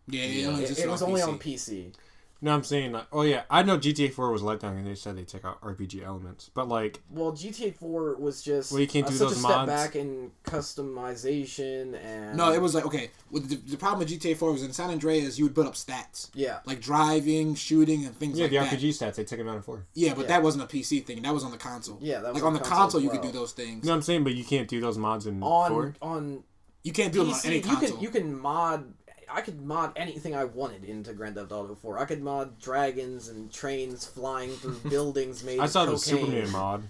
Yeah, It was only on PC. No, I'm saying, like, oh yeah, I know GTA 4 was a letdown and they said they took out RPG elements. But, like... Well, GTA 4 was just Well, you can't do such those a step mods? back in customization and... No, it was like, okay, the problem with GTA 4 was in San Andreas, you would build up stats. Yeah. Like driving, shooting, and things Yeah, like the that. RPG stats, they took them out of 4. Yeah, but Yeah. that wasn't a PC thing. That was on the console. Yeah, that was like on the console, as you could do well. those things. No, I'm saying, but you can't do those mods in 4? On You can't do them on PC, any console. you can mod... I could mod anything I wanted into Grand Theft Auto 4. I could mod dragons and trains flying through buildings made I of saw the cocaine. Superman mod.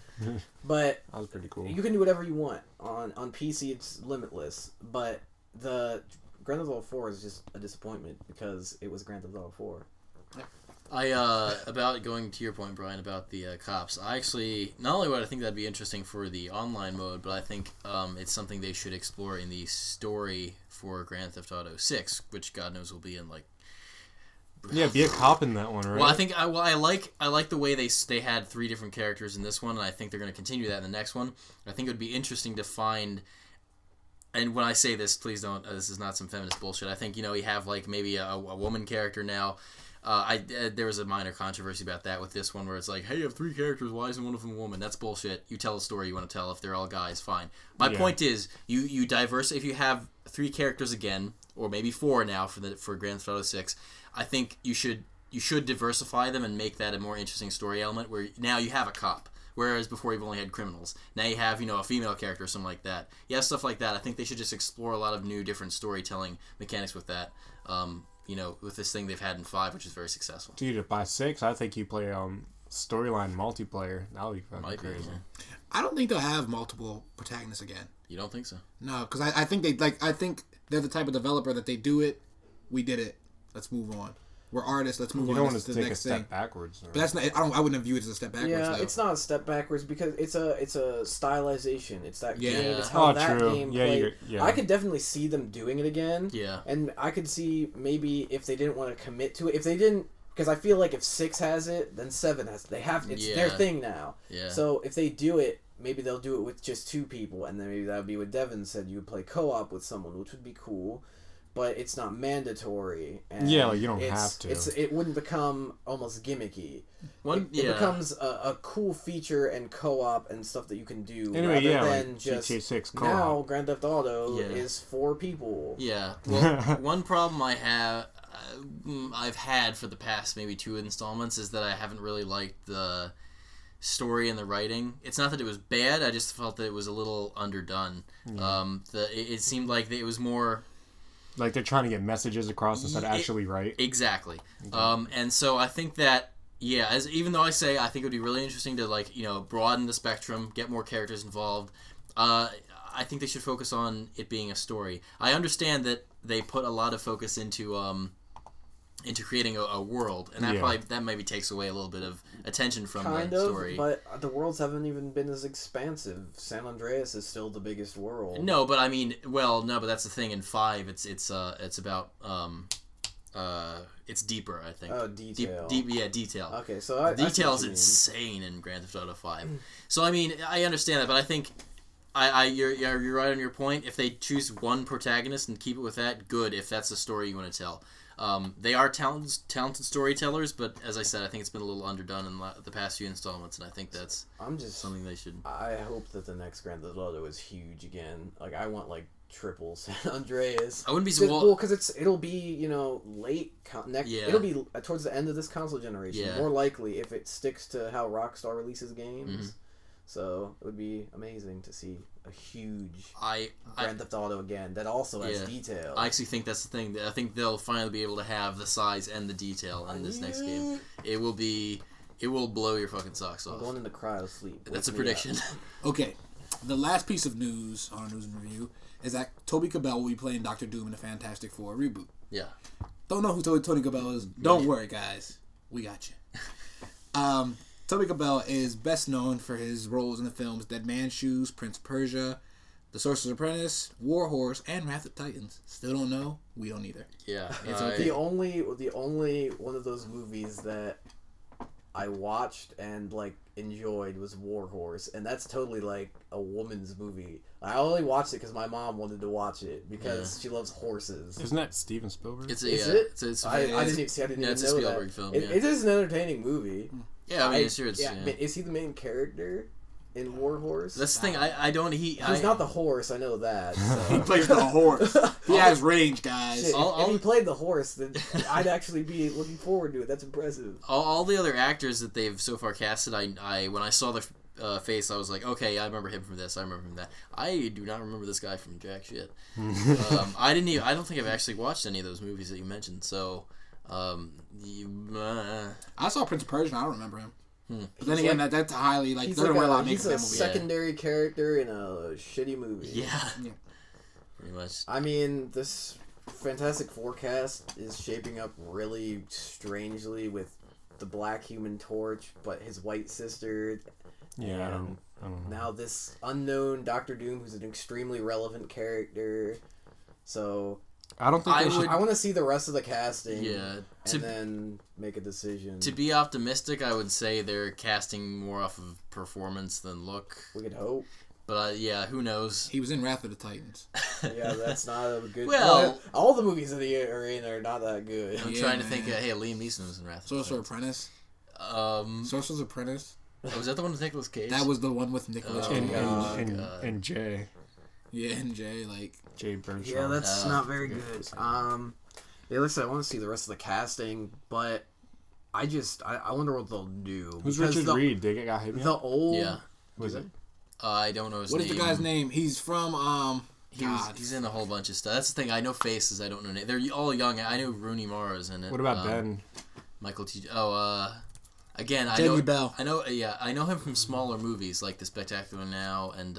But That was pretty cool. you can do whatever you want. On PC, it's limitless. But the Grand Theft Auto 4 is just a disappointment because it was Grand Theft Auto 4. About going to your point, Brian, about the cops. I actually, not only would I think that'd be interesting for the online mode, but I think it's something they should explore in the story for Grand Theft Auto 6, which God knows will be in like... Yeah, be a cop in that one, right? Well, I think I like the way they had 3 different characters in this one, and I think they're going to continue that in the next one. I think it would be interesting to find. And when I say this, please don't. This is not some feminist bullshit. I think you have like maybe a woman character now. There was a minor controversy about that with this one, where it's like, hey, you have 3 characters. Why isn't one of them a woman? That's bullshit. You tell a story you want to tell. If they're all guys, fine. My point is, you diverse. If you have 3 characters again, or maybe 4 now for Grand Theft Auto 6, I think you should diversify them and make that a more interesting story element. Where now you have a cop, whereas before you've only had criminals. Now you have a female character or something like that. Yeah, stuff like that. I think they should just explore a lot of new, different storytelling mechanics with that. With this thing they've had in 5, which is very successful. Dude, by 6, I think you play storyline multiplayer. That would be fucking Might be, crazy. yeah. I don't think they'll have multiple protagonists again. You don't think so? No, because I think I think they're the type of developer that they do it. We did it. Let's move on. We're artists. Let's move You on. don't want That's to the take a next step thing. backwards. But that's not. I wouldn't view it as a step backwards. Yeah, though. it's not a step backwards because it's a stylization. It's that Yeah. game. It's how Oh, that true. game Yeah, played. yeah. I could definitely see them doing it again. Yeah. And I could see maybe if they didn't want to commit to it, if they didn't, because I feel like if 6 has it, then 7 has it. They have it's their Yeah. thing now. Yeah. So if they do it, maybe they'll do it with just 2 people, and then maybe that would be what Devin said. You would play co-op with someone, which would be cool. But it's not mandatory. And Yeah, like, you don't it's- have to. It wouldn't become almost gimmicky. One, It becomes a cool feature and co-op and stuff that you can do Anyway, rather yeah, than like just GTA 6 now co-op. Grand Theft Auto Yeah. is 4 people. Yeah. Well, one problem I've had for the past maybe 2 installments is that I haven't really liked the story and the writing. It's not that it was bad. I just felt that it was a little underdone. It seemed like it was more. Like they're trying to get messages across instead of actually write. Exactly. And so I think that, yeah, even though I say I think it would be really interesting to, like, broaden the spectrum, get more characters involved, I think they should focus on it being a story. I understand that they put a lot of focus into creating a world, and that maybe takes away a little bit of attention from the story. But the worlds haven't even been as expansive. San Andreas is still the biggest world. No, but I mean, but that's the thing. In 5, it's about it's deeper. I think. Oh, detail. Detail. Okay, so detail is insane in Grand Theft Auto 5. So I mean, I understand that, but I think you're right on your point. If they choose one protagonist and keep it with that, good. If that's the story you want to tell. They are talented storytellers, but as I said, I think it's been a little underdone in the past few installments, and I think that's something they should. I hope that the next Grand Theft Auto is huge again. Like, I want triple San Andreas. I wouldn't be because it'll be late next. Yeah. It'll be towards the end of this console generation. Yeah. More likely if it sticks to how Rockstar releases games. Mm-hmm. So it would be amazing to see a huge Grand Theft Auto again that also has detail. I actually think that's the thing. I think they'll finally be able to have the size and the detail in this next game. It will blow your fucking socks off. I'm going into cryo sleep. That's a prediction. Okay, the last piece of news on our news and review is that Toby Cabell will be playing Dr. Doom in the Fantastic Four reboot. Yeah. Don't know who Tony Cabell is? Don't worry, guys. We got you. Toby Cabell is best known for his roles in the films Dead Man's Shoes, Prince of Persia, The Sorcerer's Apprentice, War Horse, and Wrath of Titans. Still don't know? We don't either. Yeah. It's okay. The only one of those movies that I watched and enjoyed was War Horse, and that's totally a woman's movie. I only watched it because my mom wanted to watch it because she loves horses. Isn't that Steven Spielberg? I didn't even know it's a Spielberg film. It is an entertaining movie. Yeah, I mean, sure. Is he the main character in War Horse? That's the thing. I don't. He's not the horse. I know that. So. He plays the horse. He has range, guys. Shit, if he played the horse, then I'd actually be looking forward to it. That's impressive. All the other actors that they've so far casted, I when I saw their face, I was like, okay, I remember him from this. I remember him from that. I do not remember this guy from jack shit. I don't think I've actually watched any of those movies that you mentioned. So. I saw Prince of Persia and I don't remember him. But then again, that's highly he's a secondary character in a shitty movie. Yeah. Pretty much. I mean, this Fantastic Four cast is shaping up really strangely with the Black Human Torch, but his white sister. Yeah, I don't know. Now this unknown Doctor Doom, who's an extremely relevant character. So. I don't think I want to see the rest of the casting. Yeah, and then make a decision. To be optimistic, I would say they're casting more off of performance than look. We could hope. But who knows? He was in Wrath of the Titans. Yeah, that's not a good. Well, all the movies that he are in are not that good. I'm trying to think. Hey, Liam Neeson was in Wrath of the Titans. Sorcerer's Apprentice. Sorcerer's Apprentice. Was that the one with Nicolas Cage? That was the one with Nicolas Cage. And Jay. Yeah, and Jay, Jay Birdsong. Yeah, that's not very good. Listen, I want to see the rest of the casting, but I wonder what they'll do. Who's Richard Reed? They got him. The old. Yeah. Was it? I don't know his name. name. What is the guy's name? He's from He's in a whole bunch of stuff. That's the thing. I know faces. I don't know names. They're all young. I know Rooney Mara's in it. What about Ben? Michael T. Again, Jamie Bell. I know. Yeah, I know him from smaller movies like The Spectacular Now and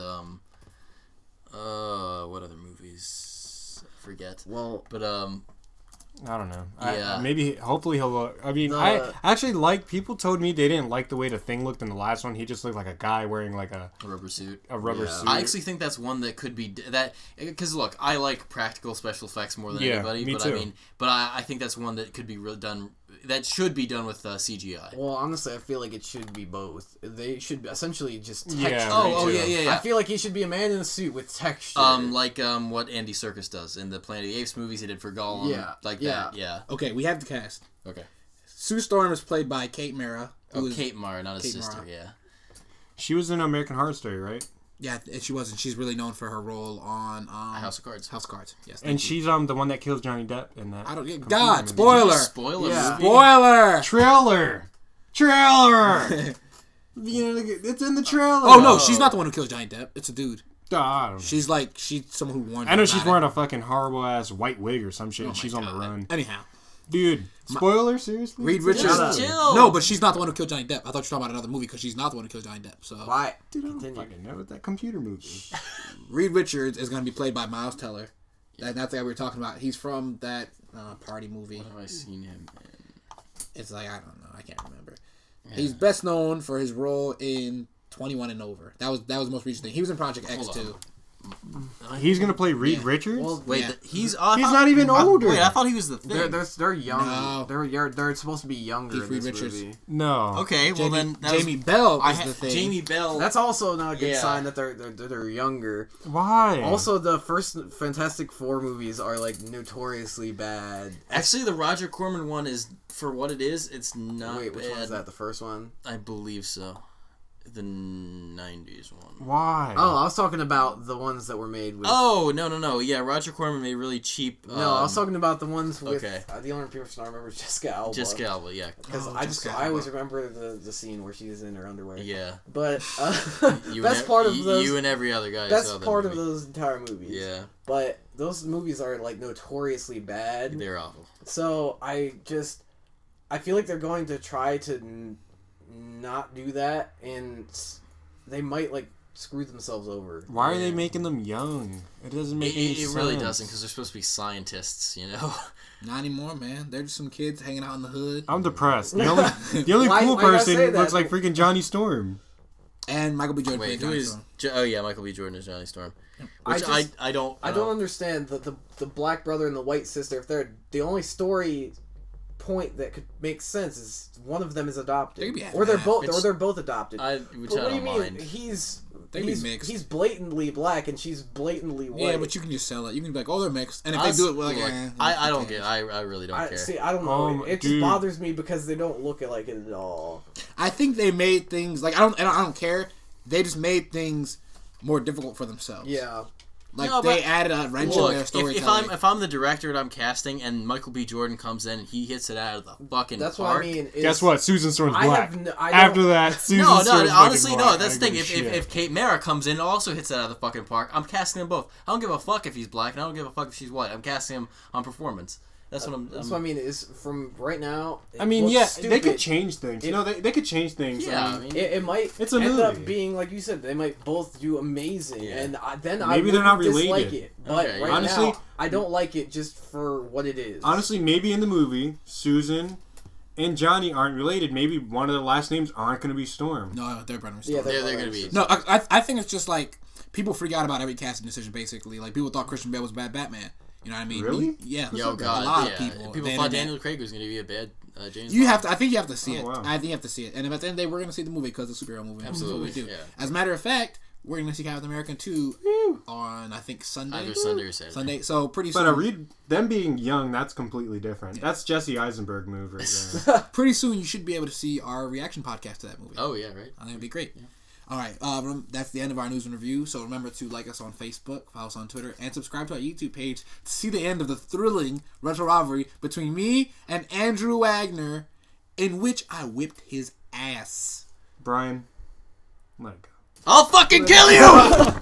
what other movies? I forget. Well, but I don't know. Yeah. Hopefully he'll. I mean, I actually people told me they didn't like the way the Thing looked in the last one. He just looked like a guy wearing a rubber suit. A rubber suit. I actually think that's one that could be that because look, I like practical special effects more than anybody. Me but too. I think that's one that could be done. That should be done with CGI. Well, honestly, I feel like it should be both. They should essentially just texture. Yeah. I feel like he should be a man in a suit with texture. What Andy Serkis does in the Planet of the Apes movies he did for Gollum. That. Yeah. Okay, we have the cast. Okay. Sue Storm is played by Kate Mara. Kate Mara, not his sister. Mara. Yeah. She was in American Horror Story, right? Yeah, she wasn't. She's really known for her role on House of Cards. House of Cards. Yes. And she's the one that kills Johnny Depp in that. God, spoiler. Spoiler. Yeah. Spoiler. Trailer. It's in the trailer. Oh no, she's not the one who kills Johnny Depp. It's a dude. I don't know. She's someone who warned. I know she's wearing a fucking horrible ass white wig or some shit. And she's on the run. Anyhow, Dude, spoiler, seriously? Reed Shut Richards. up. Chill. No, but she's not the one who killed Johnny Depp. I thought you were talking about another movie because she's not the one who killed Johnny Depp. So Why? Dude, I don't Continue. fucking know that computer movie. Reed Richards is going to be played by Miles Teller. That's the guy we were talking about. He's from that party movie. What have I seen him in? It's like, I don't know. I can't remember. Yeah. He's best known for his role in 21 and Over. That was the most recent thing. He was in Project X too. He's gonna play Reed Yeah. Richards? Well, Wait, Yeah. he's not even older. Wait, I thought he was the thing. they're young. No. They're supposed to be younger Keith in Reed this Richards. movie. No. Okay, well then that was- Jamie Bell I is had the thing. Jamie Bell. That's also not a good Yeah. sign that they're younger. Why? Also, the first Fantastic Four movies are like notoriously bad. Actually, the Roger Corman one is, for what it is, it's not Wait, which bad. one is that? The first one? I believe so. The 90s one. Why? Oh, I was talking about the ones that were made with. Oh, no. Yeah, Roger Corman made really cheap. No, I was talking about the ones with. okay. The only person I remember is Jessica Alba. Jessica Alba, yeah. Because I always remember the scene where she's in her underwear. Yeah. But You that's and part you, of those. You and every other guy That's saw that part of movie. those entire movies. Yeah, But those movies are like notoriously bad. they're awful. So I feel like they're going to try to not do that, and they might like screw themselves over. Why are Yeah. they making them young? It doesn't make any It sense. really doesn't, because they're supposed to be scientists, you know? Not anymore, man. They're just some kids hanging out in the hood. I'm depressed. The only Why- cool why you gotta person say that? looks like freaking Johnny Storm. And Michael B. Jordan Wait, played who Johnny is... Storm. Oh, yeah, Michael B. Jordan is Johnny Storm. I Which just- I don't... I don't understand the black brother and the white sister. If they're the only story point that could make sense is one of them is adopted, They could be half or they're and half. both, or they're both adopted. Which But I what do you don't mean? mind. They be mixed. He's blatantly black and she's blatantly white. Yeah, but you can just sell it. You can be like, oh, they're mixed. And if I they do it, s- we're like, look, eh, I who don't cares? get I really don't care. See, I don't know. It just Dude. bothers me because they don't look like it at all. I think they made things like I don't care. They just made things more difficult for themselves. Yeah. Like No, they but- added a wrench Look, in their if storytelling. I'm the director and I'm casting and Michael B. Jordan comes in and he hits it out of the fucking That's park. what I mean. is- Guess what? Susan Storm's I black. have no- I After don't- that, Susan No, Storm's honestly, fucking no. black. That's the I thing. don't If, give a if shit. if Kate Mara comes in and also hits it out of the fucking park, I'm casting them both. I don't give a fuck if he's black and I don't give a fuck if she's white. I'm casting him on performance. That's what I'm. That's what I mean. Is from right now. it I mean, looks yeah, stupid. they could change things. It- No, they could change things. Yeah, I I mean, mean, It might It's a end movie. up being like you said. They might both do amazing, Yeah. and then I Maybe they're not wouldn't dislike related. it. But Okay, right honestly- now, I don't like it just for what it is. honestly, maybe in the movie, Susan and Johnny aren't related. Maybe one of the last names aren't going to be Storm. no, they're brothers. Yeah, they're gonna be. No, I think it's just like people freak out about every casting decision. Basically, like people thought Christian Bale was a bad Batman. You know what I mean? Really? Yeah. Yo, a God, lot yeah. of people. People the thought internet. Daniel Craig was going to be a bad James You Bond. have to. I think you have to see it. wow. I think you have to see it. And at the end of the day, we're gonna see the movie because it's a superhero movie. Absolutely, That's what we do. yeah. As a matter of fact, we're gonna see Captain America 2 on I think Sunday. Either Sunday or Saturday. Sunday. So pretty soon. But them being young, that's completely different. That's Jesse Eisenberg move right there. Pretty soon, you should be able to see our reaction podcast to that movie. Oh yeah, right. I think it'd be great. All right, that's the end of our news and review. So remember to like us on Facebook, follow us on Twitter, and subscribe to our YouTube page to see the end of the thrilling retro rivalry between me and Andrew Wagner, in which I whipped his ass. Brian, let it go. I'll fucking kill you!